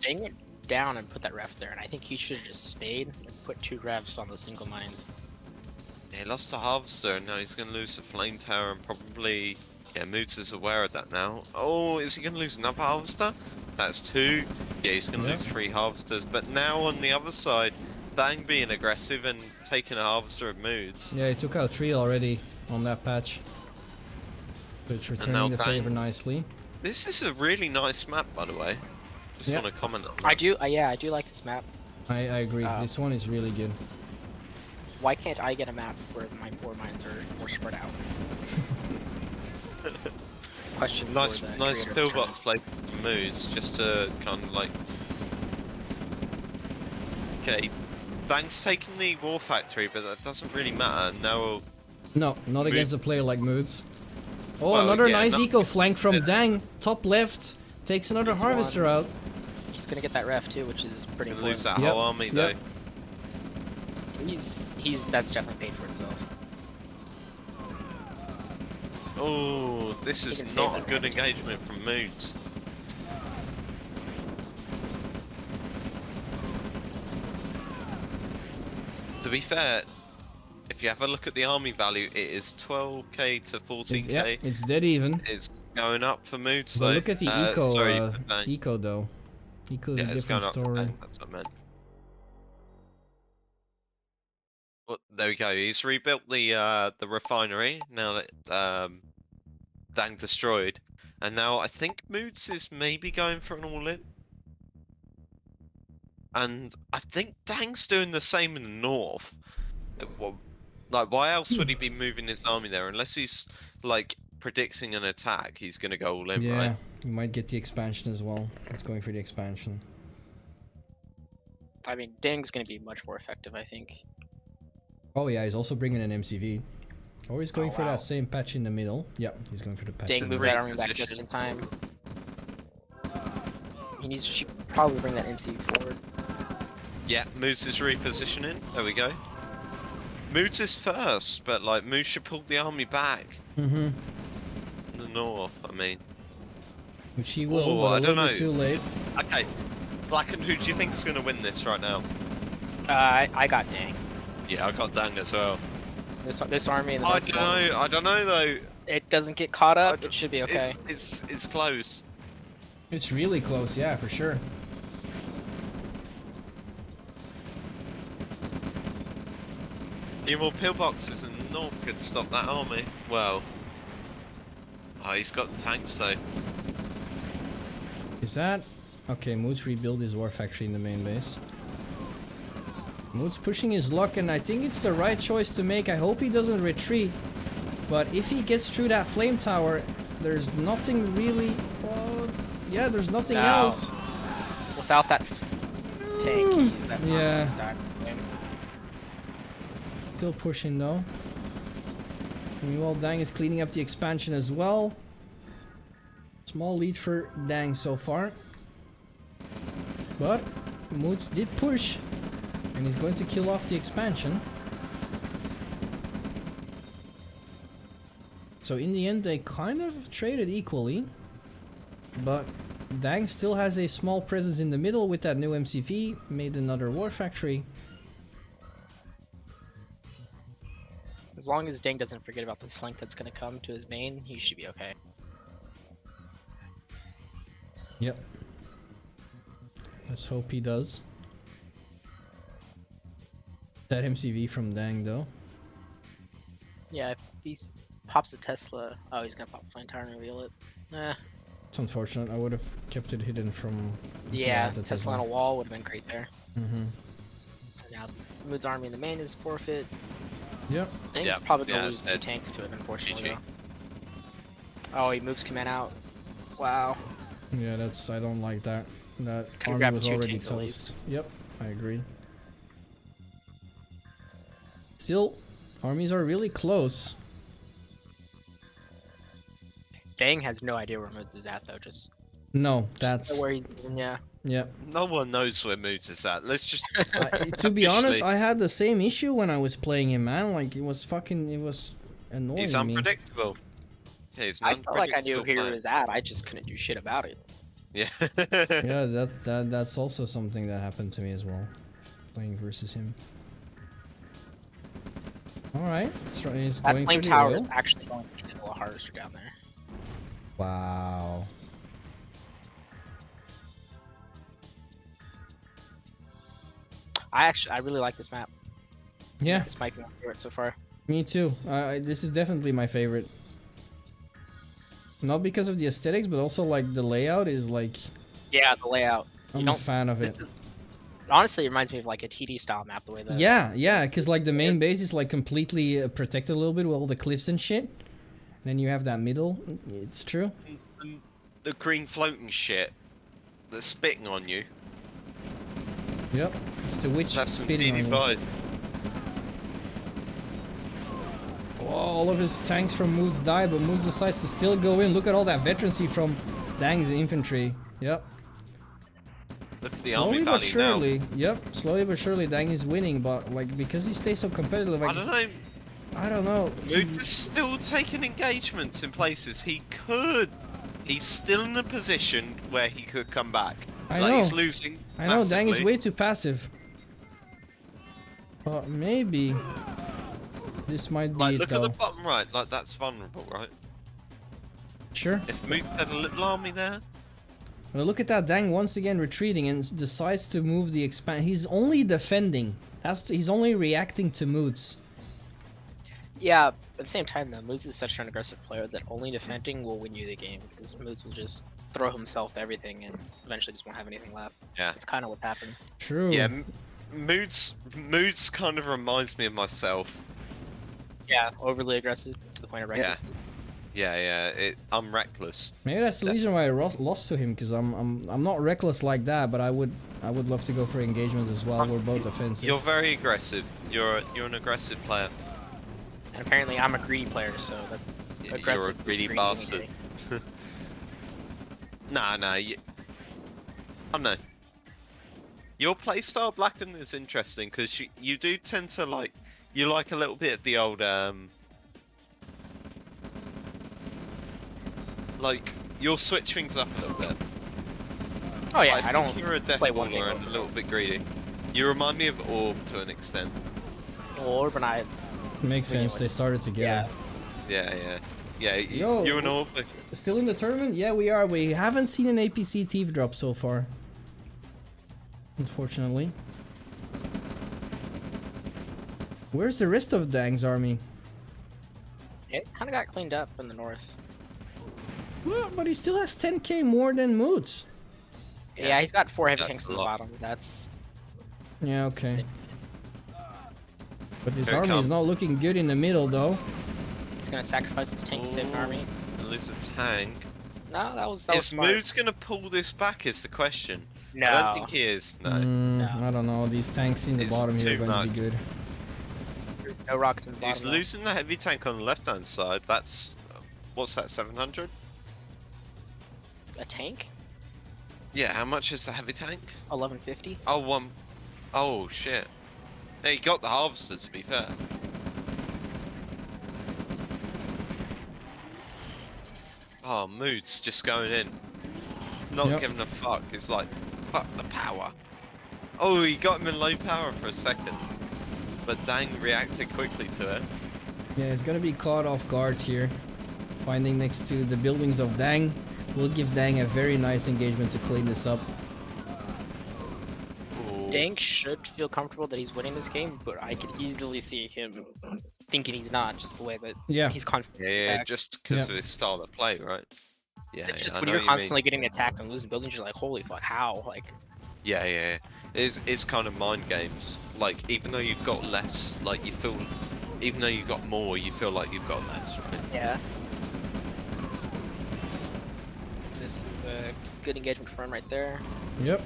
Dang went down and put that ref there, and I think he should have just stayed and put 2 refs on the single mines. He lost the harvester and now he's gonna lose the flame tower and probably Moods is aware of that now. Oh, is he gonna lose another harvester? That's 2. Yeah, he's gonna Yeah. lose 3 harvesters. But now on the other side, Dang being aggressive and taking a harvester of Moods. Yeah, he took out 3 already on that patch. But it's now returning the Dang- favor nicely. This is a really nice map, by the way. Just Yeah. want to comment on that. I do, yeah, I do like this map. I agree. This one is really good. Why can't I get a map where my 4 mines are more spread out? Question Nice, for the nice creator of this pillbox play from Moose, just to kind of like. Okay, Dang's taking the war factory, but that doesn't really matter. Now, No, not against a player like Moods. Oh, Well, another yeah, nice no- eco flank from Yeah. Dang. Top left. Takes another It's harvester one. out. He's gonna get that ref too, which is pretty he's gonna lose important. that Yep, whole army yep. though. He's that's definitely paid for itself. Oh, this He is can save not a that good round. engagement from Moods. To be fair, if you have a look at the army value, it is 12k to 14k. Yeah, it's dead even. It's going up for Moods. But though. look at the eco. Sorry, for Dang. Eco though. Eco's Yeah, a it's going different up for story. Dang, that's what I meant. Well, there we go. He's rebuilt the refinery now that Dang destroyed, and now I think Moods is maybe going for an all-in. And I think Dang's doing the same in the north. Well, like, why else would he be moving his army there unless he's like predicting an attack? He's gonna go all in, Yeah, right? you might get the expansion as well. It's going for the expansion. I mean, Dang's gonna be much more effective, I think. Oh yeah, he's also bringing an MCV. Or he's going for wow. that same patch in the middle. Yep, he's going for the patch. Dang in the moving that middle. army back just in time. He should probably bring that MC forward. Yeah, Moods is repositioning. There we go. Moods is first, but like Moods should pull the army back. Mm-hmm. In the north, I mean. Which he will, Oh, but I a don't little bit know. too late. Okay, Blackened, who do you think is gonna win this right now? I got Dang. Yeah, I got Dang as well. This army and the I rest don't of them, know. I don't know though. it doesn't get caught I up. d- It should be okay. It's close. It's really close, yeah, for sure. Few more pillboxes in the north could stop that army. Well, oh, he's got the tanks though. Is that... Okay, Mood's rebuild his war factory in the main base. Mood's pushing his luck, and I think it's the right choice to make. I hope he doesn't retreat. But if he gets through that flame tower, there's nothing really... Well, yeah, there's nothing Wow. else. Without that tank, that army's Yeah. gonna die. Still pushing though. Meanwhile, Dang is cleaning up the expansion as well. Small lead for Dang so far. But Moods did push. And he's going to kill off the expansion. So in the end, they kind of traded equally. But Dang still has a small presence in the middle with that new MCV. Made another war factory. As long as Dang doesn't forget about this flank that's gonna come to his main, he should be okay. Yep. Let's hope he does. That MCV from Dang though. Yeah, if he pops a Tesla, oh, he's gonna pop the flame tower and reveal it. It's unfortunate. I would have kept it hidden from. Yeah, Tesla on a wall would have been great there. Mm-hmm. So now Mood's army in the main is forfeit. Yep. Dang's Yeah, probably gonna yeah, lose it's 2 dead. tanks to it, unfortunately. GG. Though. Oh, he moves command out. Wow. Yeah, that's. I don't like that. That Could've army grabbed was 2 already tanks at toast. least. Yep, I agree. Still, armies are really close. Dang has no idea where Moods is at though. Just No, that's. know where he's been. Yeah. Yep. No one knows where Moods is at. Let's just. To be honest, Officially. I had the same issue when I was playing him, man. Like it was fucking. It was annoying He's me. unpredictable. Yeah, he's an I felt like I knew unpredictable where he player. was at. I just couldn't do shit about it. Yeah. Yeah, that's also something that happened to me as well, playing versus him. All right, so he's That going flame for the tower oil. is actually going to kill a harvester down there. Wow. I really like this map. Yeah, This might be my favorite so far. me too. This is definitely my favorite. Not because of the aesthetics, but also like the layout is like Yeah, the layout. I'm a don't- fan of This it. is, honestly, it reminds me of like a TD style map. The way that. Yeah, because like the main base is like completely protected a little bit with all the cliffs and shit. Then you have that middle. It's true. And the green floating shit that's spitting on you. Yep. It's the witch That's some spitting on you. DD5. Oh, all of his tanks from Moose die, but Moose decides to still go in. Look at all that veterancy from Dang's infantry. Yep. Look at the Slowly army but value surely. Yep. Slowly but surely Dang is winning, but like because he stays so competitive, now. like, I don't know. I don't know. Moods is still taking engagements in places he could. He's still in a position where he could come back. I Like, know. he's losing. I know Dang is massively. way too passive. But maybe. This might be Like, it look though. at the bottom right. Like, that's vulnerable, right? Sure. If Moot had a little army there, Well, look at that. Dang once again retreating and decides to move the expand. He's only defending. He's only reacting to moods. Yeah, at the same time though, Moods is such an aggressive player that only defending will win you the game, because Moods will just throw himself to everything and eventually just won't have anything left. Yeah. It's kind of what happened. True. yeah, Moods kind of reminds me of myself. Yeah, overly aggressive to the point of Yeah. recklessness. Yeah, I'm reckless. Maybe that's the reason why I lost to him, because I'm not reckless like that, but I would love to go for engagement as well. We're both offensive. You're very aggressive. You're an aggressive player. And apparently I'm a greedy player, so that You're a aggressive greedy greedy bastard. anything. Nah, I don't know. Your playstyle Blackened is interesting because you do tend to like a little bit of the old like you'll switch things up a little bit. Oh yeah, I I don't think you're a death play one baller game and a over little bit greedy. You remind me of Orb to an extent. Orb and I. Makes sense. They started together. Yeah. Yo, You and Orb. Still in the tournament? Yeah, we are. We haven't seen an APC thief drop so far. Unfortunately. Where's the rest of Dang's army? It kind of got cleaned up in the north. Well, but he still has 10k more than Moods. Yeah, he's got 4 heavy That's tanks a on the lot. bottom. That's Yeah, okay. sick. But his Here it army is comes. not looking good in the middle, though. He's gonna sacrifice his tank to save an army. And lose a tank. No, that was Is smart. Mood's gonna pull this back? Is the question. No. I don't think he is. No. No. I don't know. These tanks in the It's bottom here are too going to much. be good. No rockets in the bottom. He's though. losing the heavy tank on the left hand side. That's what's that? 700? A tank? Yeah. How much is the heavy tank? 1150. Oh, one. Oh shit. Hey, he got the harvester. To be fair. Oh, Mood's just going in. Not Yep. giving a fuck. It's like, fuck the power. Oh, he got him in low power for a second. But Dang reacted quickly to it. Yeah, he's going to be caught off guard here. Finding next to the buildings of Dang. Will give Dang a very nice engagement to clean this up. Ooh. Dank should feel comfortable that he's winning this game, but I could easily see him thinking he's not, just the way that Yeah. he's constantly Yeah, attacked. just because Yeah. of his style of play, right? Yeah, It's just I when know you're what you mean. constantly getting attacked and losing buildings, you're like, holy fuck, how? Like, Yeah. It's kind of mind games. Like, even though you've got less, like, you feel... Even though you've got more, you feel like you've got less, right? yeah. This is a good engagement for him right there. Yep.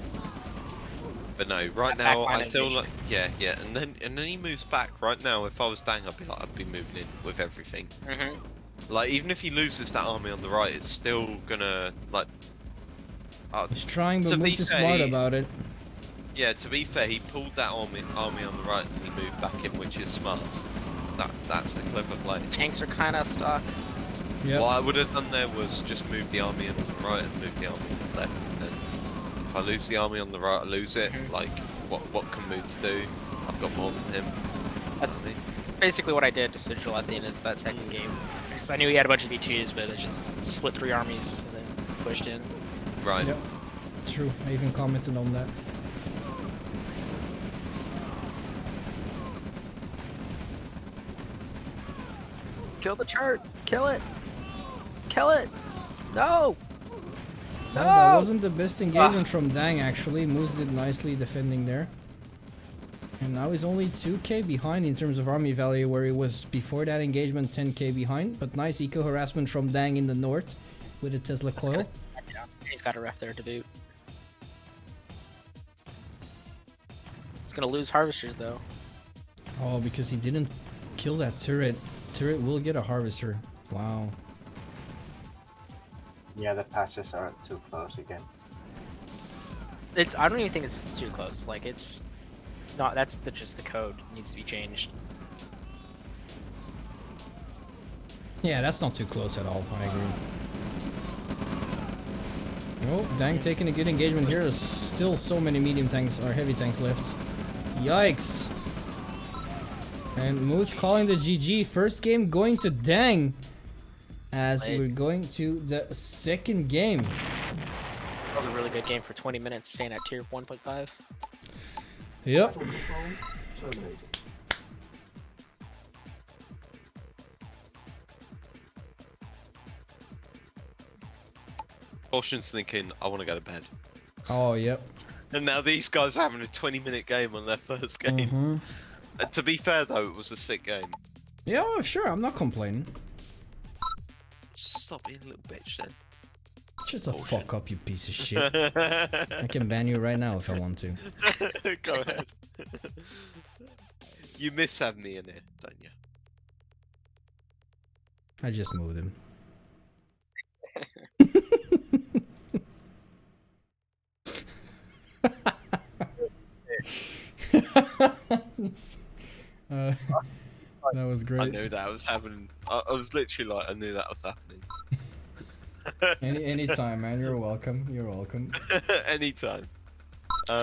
But no, right That now, backline I feel like... engagement. Yeah, and then he moves back. Right now, if I was Dang, I'd be moving in with everything. Mm-hmm. Like, even if he loses that army on the right, it's still gonna, like... He's trying, To but be Moods is fair, smart he- about it. Yeah, to be fair, he pulled that army on the right and he moved back in, which is smart. That's the clever play. Tanks are kind of stuck. Yep. What I would have done there was just move the army in on the right and move the army on the left. And if I lose the army on the right, I lose it. Mhm. Like, what can Moods do? I've got more than him. That's Me. basically what I did to Sigil at the end of that second game. Because I knew he had a bunch of V2s, but I just split 3 armies and then pushed in. Right. Yep. True. I even commented on that. Kill the chart! Kill it! Kill it! No! No, that wasn't the best engagement from Dang actually. Moose did nicely defending there. And now he's only 2k behind in terms of army value, where he was before that engagement 10k behind. But nice eco harassment from Dang in the north with a Tesla coil. He's got a ref there to boot. He's gonna lose harvesters though. Oh, because he didn't kill that turret. Turret will get a harvester. Wow. Yeah, the patches are too close again. I don't even think it's too close. Like it's not. That's just the code. It needs to be changed. Yeah, that's not too close at all. I agree. Oh, Dang taking a good engagement here. There's still so many medium tanks or heavy tanks left. Yikes. And Moose calling the GG. First game going to Dang. As we're going to the second game. That was a really good game for 20 minutes, staying at tier 1.5. Yep. Battle control terminated. Caution's thinking, I want to go to bed. Oh, yep. And now these guys are having a 20-minute game on their first game. To be fair though, it was a sick game. Yeah, sure. I'm not complaining. Stop being a little bitch then. Shut the fuck up, you piece of shit. I can ban you right now if I want to. Go ahead. You miss having me in there, don't you? I just moved him. That was great. I knew that was happening. I was literally like, I knew that was happening. Anytime, man. You're welcome. You're welcome. Anytime.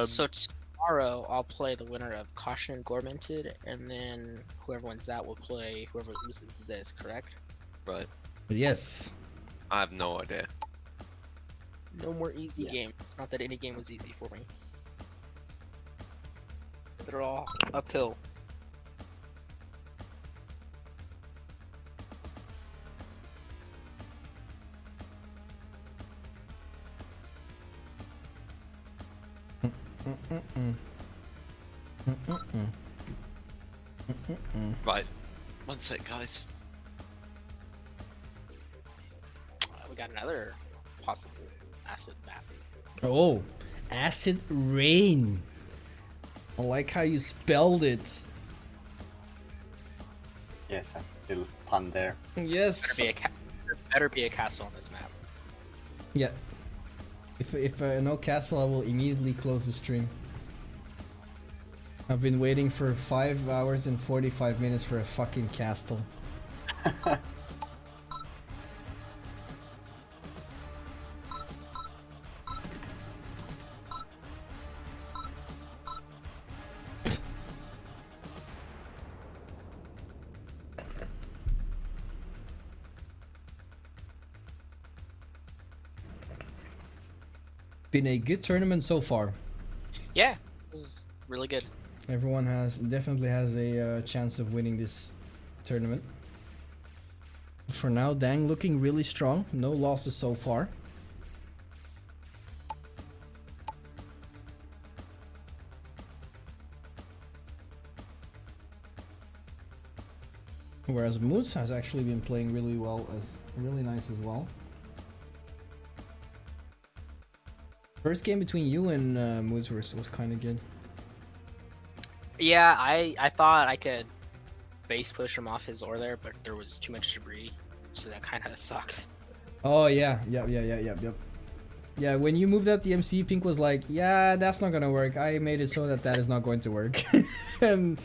So tomorrow I'll play the winner of Caution and Gormented, and then whoever wins that will play whoever loses this, correct? Right. Yes. I have no idea. No more easy games. Not that any game was easy for me. They're all uphill. Right. One sec, guys. We got another possible acid map. Oh, acid rain. I like how you spelled it. Yes, a little pun there. Yes. There better be a castle on this map. Yeah. If no castle, I will immediately close the stream. I've been waiting for 5 hours and 45 minutes for a fucking castle. Been a good tournament so far. Yeah, this is really good. Everyone definitely has a chance of winning this tournament. For now, Dang looking really strong. No losses so far. Whereas Moose has actually been playing really well, really nice as well. First game between you and Moose was kind of good. Yeah, I thought I could base push him off his ore there, but there was too much debris, so that kind of sucks. Oh yeah. Yeah, when you moved out the MC, Pink was like, yeah, that's not gonna work. I made it so that is not going to work. And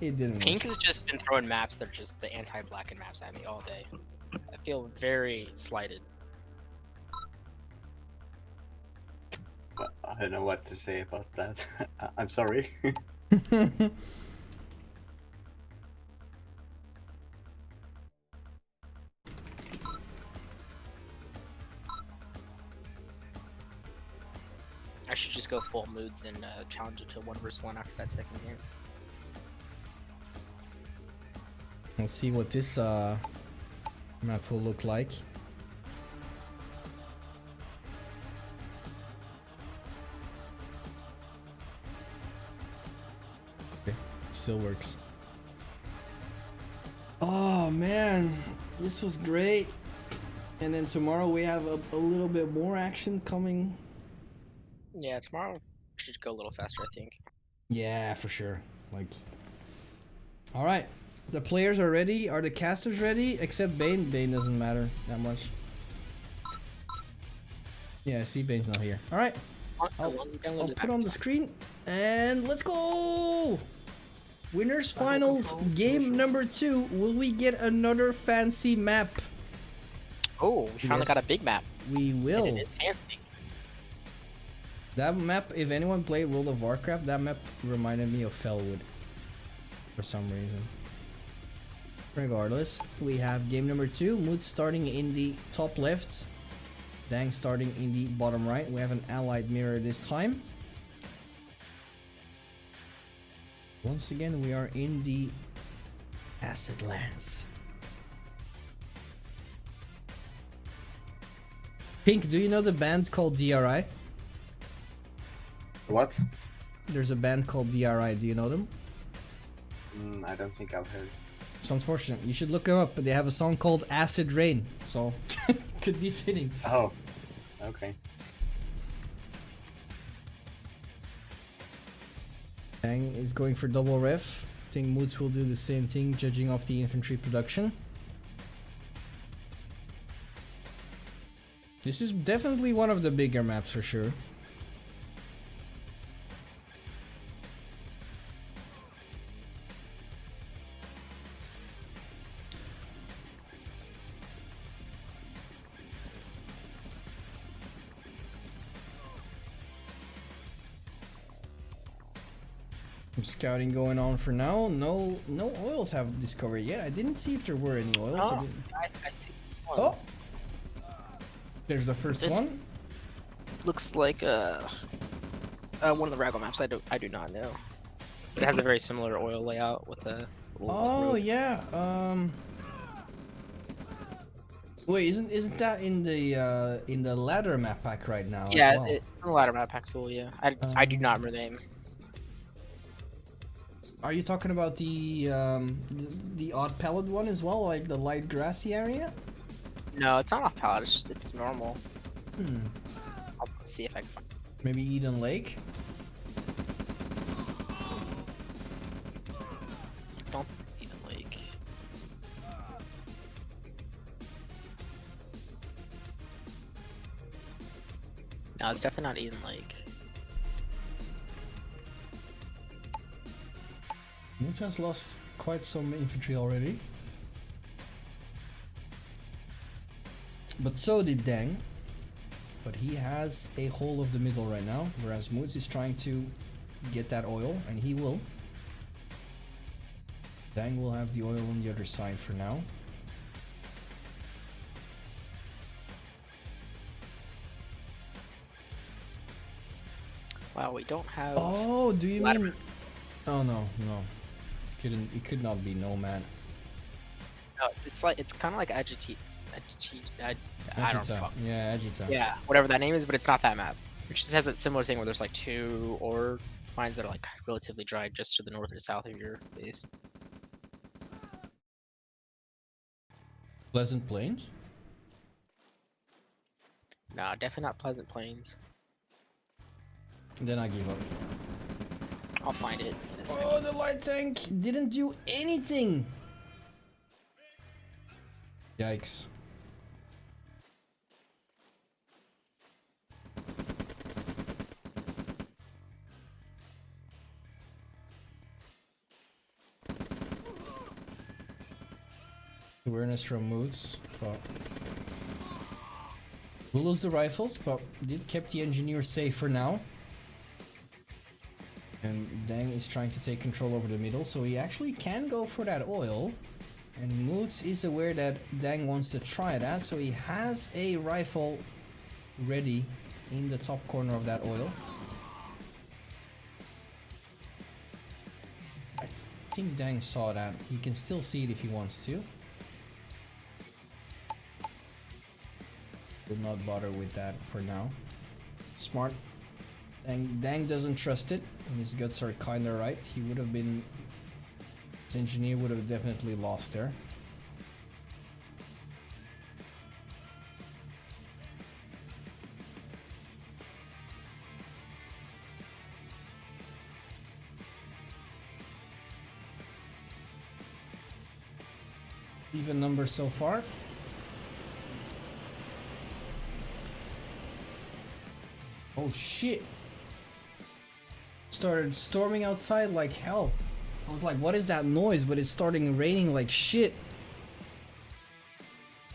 it didn't Pink work. has just been throwing maps that are just the anti-Blackened maps at me all day. I feel very slighted. I don't know what to say about that. I'm sorry. I should just go full moods and challenge it to 1v1 after that second game. Let's see what this map will look like. Okay, still works. Oh man, this was great. And then tomorrow we have a little bit more action coming. Yeah, tomorrow should go a little faster, I think. Yeah, for sure. Like, all right, the players are ready. Are the casters ready? Except Bane. Bane doesn't matter that much. Yeah, see, Bane's not here. All right, I'll put on the screen and let's go. Winners finals game number 2. Will we get another fancy map? Oh, we finally Yes. got a big map. We will. And it is fancy. That map, if anyone played World of Warcraft, that map reminded me of Felwood for some reason. Regardless, we have game number 2. Mood starting in the top left. Dang starting in the bottom right. We have an allied mirror this time. Once again, we are in the Acid Lands. Pink, do you know the band called DRI? What? There's a band called DRI. Do you know them? I don't think I've heard. It's unfortunate. You should look them up. But they have a song called Acid Rain. So, could be fitting. Oh, okay. Dang is going for double ref. I think Moods will do the same thing, judging off the infantry production. This is definitely one of the bigger maps for sure. Some scouting going on for now. No oils have discovered yet. I didn't see if there were any oils. Oh, I see one. Oh! There's the first This- one. Looks like one of the Raggle maps. I do not know. It has a very similar oil layout with a. Oh yeah. Wait, isn't that in the ladder map pack right now? Yeah, as well? it's in the ladder map pack tool. Yeah, I do not remember the name. Are you talking about the odd pellet one as well, like the light grassy area? No, it's not off palette. It's normal. Hmm. I'll see if I can find. Maybe Eden Lake. Don't Eden Lake. No, it's definitely not Eden Lake. Moods has lost quite some infantry already. But so did Dang. But he has a whole of the middle right now, whereas Moods is trying to get that oil, and he will. Dang will have the oil on the other side for now. Wow, we don't have. Oh, do you ladder mean? Oh no. It could not be Nomad. No, it's kind of like Agita. I don't know. Agita. Yeah, Agita. Yeah, whatever that name is, but it's not that map. It just has that similar thing where there's like 2 ore mines that are like relatively dry just to the north or south of your base. Pleasant Plains. Nah, definitely not Pleasant Plains. Then I give up. I'll find it in a second. Oh, the light tank didn't do anything. Yikes. Awareness from Moods, but we'll lose the rifles, but did keep the engineer safe for now. And Dang is trying to take control over the middle, so he actually can go for that oil. And Moods is aware that Dang wants to try that, so he has a rifle ready in the top corner of that oil. I think Dang saw that. He can still see it if he wants to. Will not bother with that for now. Smart. Dang doesn't trust it, and his guts are kinda right. He would have been... His engineer would have definitely lost there. Even number so far. Oh shit! Started storming outside like hell. I was like, what is that noise? But it's starting raining like shit.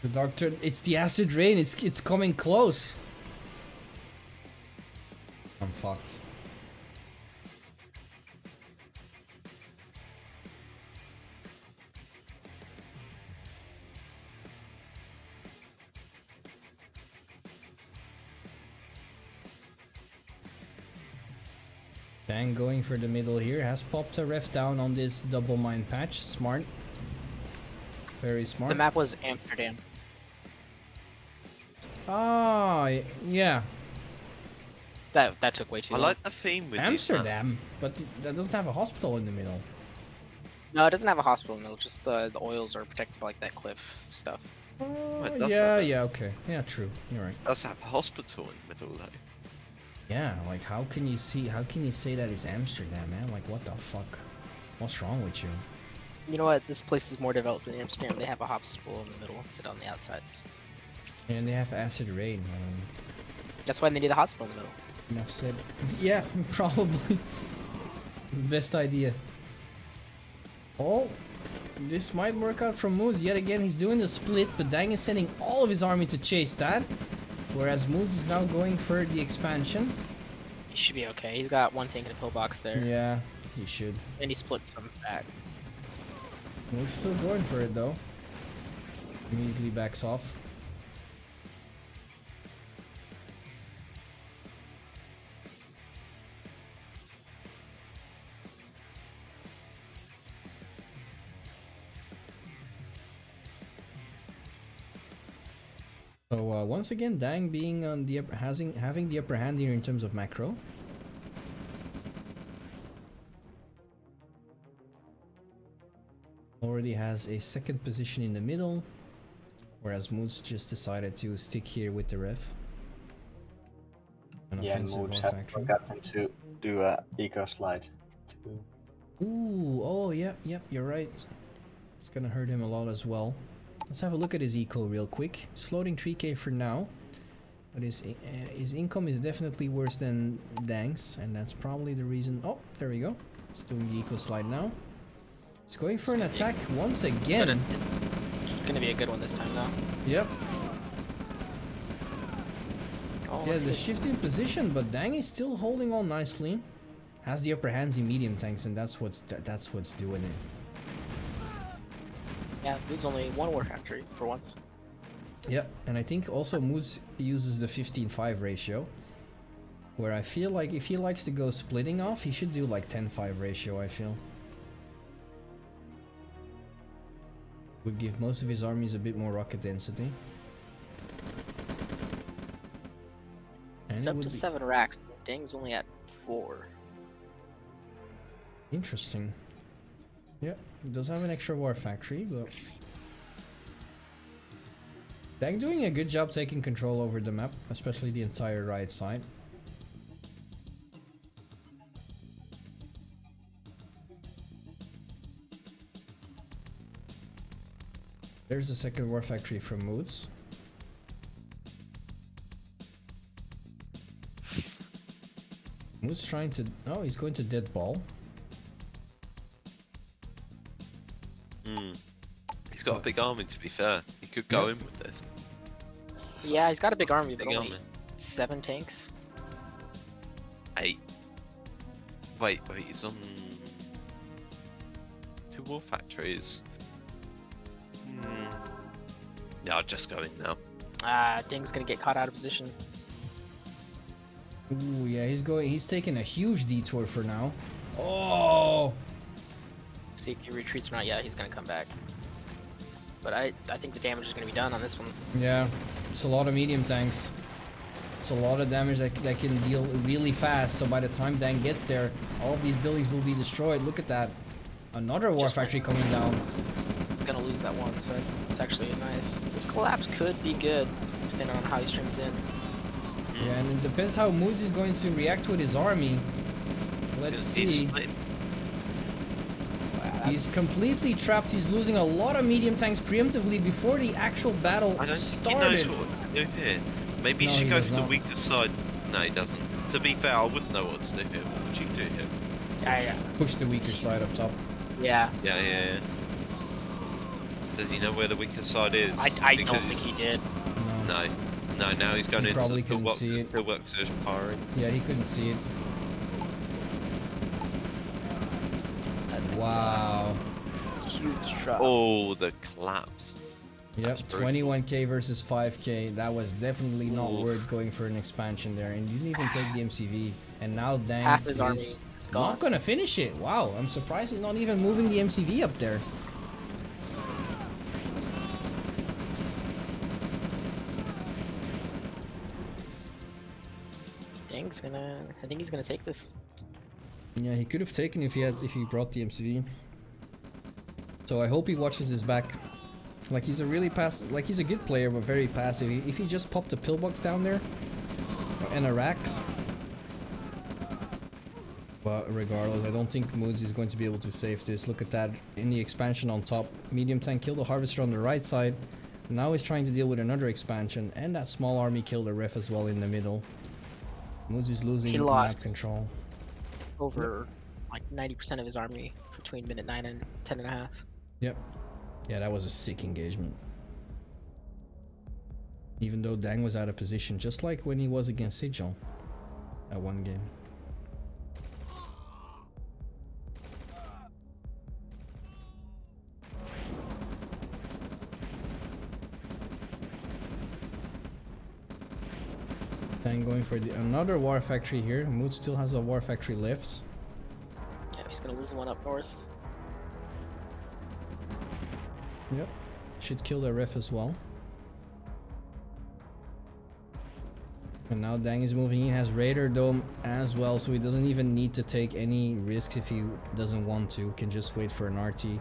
The doctor, it's the acid rain. It's coming close. I'm fucked. Dang going for the middle here. Has popped a ref down on this double mine patch. Smart. Very smart. The map was Amsterdam. Oh, yeah. That took way too I long. like the theme with these maps. Amsterdam, but that doesn't have a hospital in the middle. No, it doesn't have a hospital in the middle. Just the oils are protected by like that cliff stuff. It does Yeah, have that. yeah, okay. Yeah, true. You're right. Does have a hospital in the middle though. Yeah, like how can you say that it's Amsterdam, man? Like what the fuck? What's wrong with you? You know what? This place is more developed than Amsterdam. They have a hospital in the middle instead on the outsides. And they have acid rain. That's why they need a hospital in the middle. Enough said. Yeah, probably. Best idea. Oh, this might work out for Moose. Yet again, he's doing the split, but Dang is sending all of his army to chase that. Whereas Moose is now going for the expansion. He should be okay. He's got one tank in a pillbox there. Yeah, he should. And he split some back. Moose still going for it though. Immediately backs off. So once again, Dang being on the having the upper hand here in terms of macro. Already has a second position in the middle, whereas Moose just decided to stick here with the ref. An Yeah, and offensive Moves war have factory. forgotten to do a eco slide. Ooh, oh yeah, yep, you're right. It's gonna hurt him a lot as well. Let's have a look at his eco real quick. He's floating 3k for now, but his income is definitely worse than Dang's, and that's probably the reason. Oh, there we go. He's doing the eco slide now. He's going for an attack once But again. it's gonna be a good one this time though. Yep. Oh, Yeah, let's the see. shift in position, but Dang is still holding on nicely. Has the upper hands in medium tanks, and that's what's doing it. Yeah, dude's only one war factory for once. Yep, and I think also Moose uses the 15-5 ratio, where I feel like if he likes to go splitting off, he should do like 10-5 ratio, I feel. Would give most of his armies a bit more rocket density. And It's it up would to be 7 racks. Dang's only at 4. interesting. Yep, he does have an extra war factory, but Dang doing a good job taking control over the map, especially the entire right side. There's the second war factory from Moods. Moods trying to... Oh, he's going to dead ball. He's got a big army to be fair. He could go Yep. in with this. Yeah, he's got a big army, but Big only army. 7 tanks. 8. Wait, he's on 2 war factories. Yeah, I'll just go in now. Dang's gonna get caught out of position. Ooh, yeah, he's taking a huge detour for now. Oh! See if he retreats or not. Yeah, he's gonna come back. But I think the damage is gonna be done on this one. Yeah, it's a lot of medium tanks. It's a lot of damage that can deal really fast, so by the time Dang gets there, all of these buildings will be destroyed. Look at that. Another war Just factory coming down. Gonna lose that one, so it's actually nice. This collapse could be good, depending on how he streams in. Yeah, and it depends how Moose is going to react with his army. Let's He's see. split. He's completely trapped. He's losing a lot of medium tanks preemptively before the actual battle I don't think he started. knows what to do here. Maybe No, he should he go does for the not. weaker side. No, he doesn't. To be fair, I wouldn't know what to do here. What would you do here? Yeah. Push the weaker side up top. Yeah. Yeah. Does he know where the weaker side is? I don't Because think he did. No. No, now he's going He into probably the couldn't see it. pillbox is firing. Yeah, he couldn't see it. That's Wow. a huge drop. Oh, the collapse. Yep, That's brutal. 21k versus 5k. That was definitely not Ooh. worth going for an expansion there. And you didn't even take the MCV. And now Dang Half his is army gone. Not gonna finish it. Wow, I'm surprised he's not even moving the MCV up there. Dang's gonna. I think he's gonna take this. Yeah, he could have taken if he brought the MCV. So I hope he watches his back. Like he's a really he's a good player but very passive. If he just popped a pillbox down there and a Rax. But regardless, I don't think Moods is going to be able to save this. Look at that in the expansion on top. Medium tank killed the harvester on the right side. Now he's trying to deal with another expansion, and that small army killed the ref as well in the middle. Moods is losing He map lost control. over like 90% of his army between minute 9 and 10.5. Yep. Yeah, that was a sick engagement. Even though Dang was out of position, just like when he was against Sigil at one game. Dang going for another war factory here. Mood still has a war factory left. Yeah, he's gonna lose the one up north. Yep. Should kill the ref as well. And now Dang is moving in, has Raider Dome as well, so he doesn't even need to take any risks if he doesn't want to. Can just wait for an RT.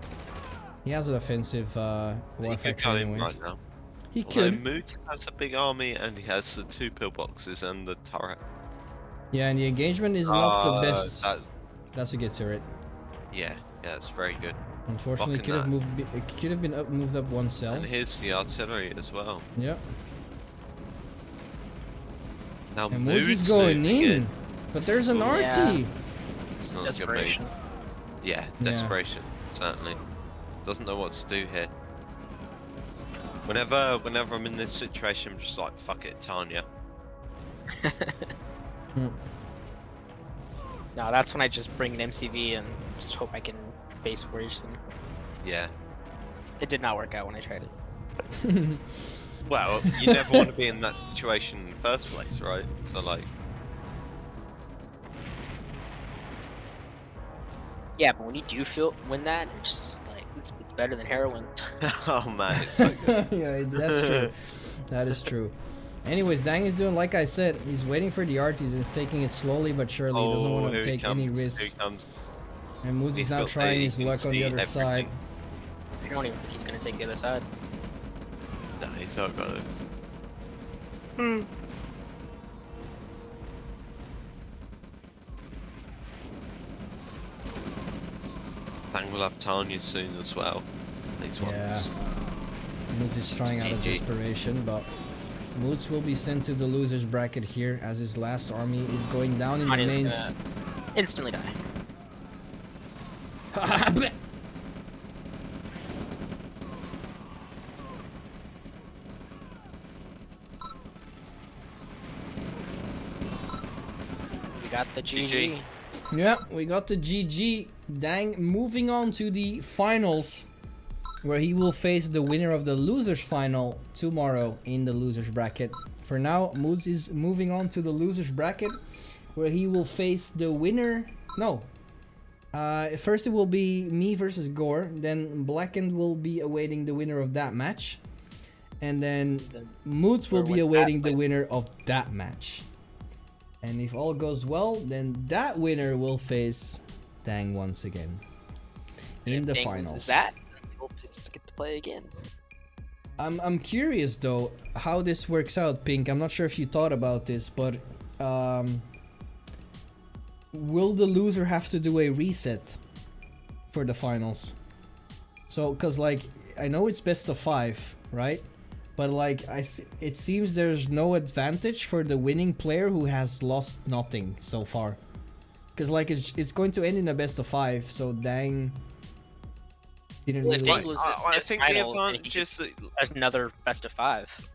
He has an offensive war factory anyways. Right now. He Although could. Moods has a big army and he has the 2 pillboxes and the turret. Yeah, and the engagement is not the best. That's a good turret. Yeah, it's very good. Unfortunately, it could have been moved up one cell. And here's the artillery as well. Yep. Now And Moods Moods is going moving in, but there's an RT. Yeah. It's not Desperation. Good yeah, desperation, certainly. Doesn't know what to do here. Whenever I'm in this situation, I'm just like, fuck it, Tanya. Hmm. No, that's when I just bring an MCV and just hope I can base forage them. Yeah. It did not work out when I tried it. Well, you never want to be in that situation in the first place, right? So like... Yeah, but when you do win that, it's just like it's better than heroin. Oh man, it's so good. Yeah, that's true. That is true. Anyways, Dang is doing like I said. He's waiting for the arties and is taking it slowly but surely. He doesn't want to take any risks. Here he comes. And Moose is He's now got trying his you can luck on the see other side. I don't even think he's gonna take the other side. No, he's not got it. Dang will have Tanya soon as well. These ones. Yeah. Moose is trying out of GG. desperation, but Moose will be sent to the losers bracket here as his last army is going down in the Tanya's mains. gonna instantly die. We got the GG. Yeah, we got the GG. Dang, moving on to the finals, where he will face the winner of the losers final tomorrow in the losers bracket. For now, Moose is moving on to the losers bracket, where he will face the winner. No. First it will be me versus Gore. Then Blackened will be awaiting the winner of that match. And then Moots will be awaiting the winner of that match. And if all goes well, then that winner will face Dang once again in the finals. Is that? Hope to get to play again. I'm curious though how this works out, Pink. I'm not sure if you thought about this, but will the loser have to do a reset for the finals? So, cause like I know it's best of 5, right? But like it seems there's no advantage for the winning player who has lost nothing so far. Cause like it's going to end in a best of 5, so Dang didn't Well, if really. Dang loses I this think final, the then he advantage is gets that another best of 5.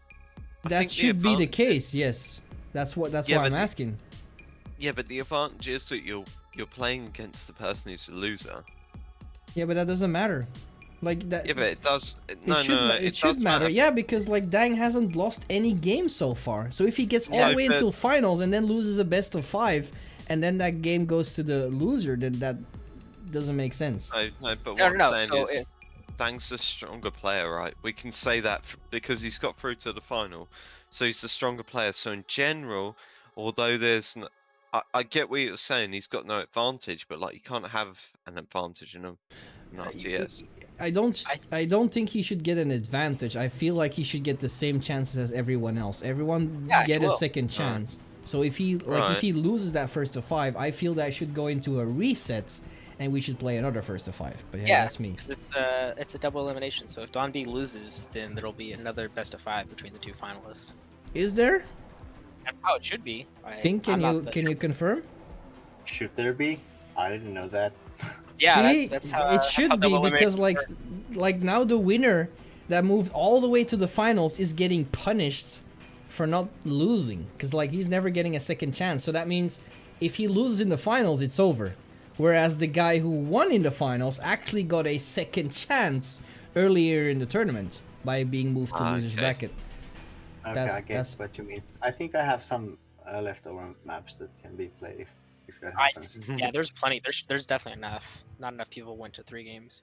That should be the case. Yes, that's why Yeah, I'm but- asking. yeah, but the advantage is that you're playing against the person who's the loser. Yeah, but that doesn't matter. Like that. Yeah, but it does. It should matter. Yeah, because like Dang hasn't lost any games so far. So if he gets all No, the way but- until finals and then loses a best of 5, and then that game goes to the loser, then that doesn't make sense. No, but No, what no, I'm saying so is, Dang's the stronger player, right? We can say that because he's got through to the final, so he's the stronger player. So in general, although I get what you're saying, he's got no advantage, but like you can't have an advantage in an RTS. I don't think he should get an advantage. I feel like he should get the same chances as everyone else. Everyone Yeah, get he a will. second chance. So if he if he loses that first to 5, I feel that should go into a reset, and we should play another first to 5. But yeah, that's me. 'cause it's a double elimination. So if Don B loses, then there'll be another best of 5 between the 2 finalists. Is there? That's how it should be. Pink, can you confirm? Should there be? I didn't know that. Yeah, See, that's how it that's how should be double because elimination like now the winner that moved all the way to the finals is getting punished for not losing, because like he's never getting a second chance. So that means if he loses in the finals, it's over. Whereas the guy who won in the finals actually got a second chance earlier in the tournament by being moved to losers Okay. bracket. Okay, That's- I get that's- what you mean. I think I have some leftover maps that can be played if that I- happens. Yeah, there's plenty. There's definitely enough. Not enough people went to 3 games.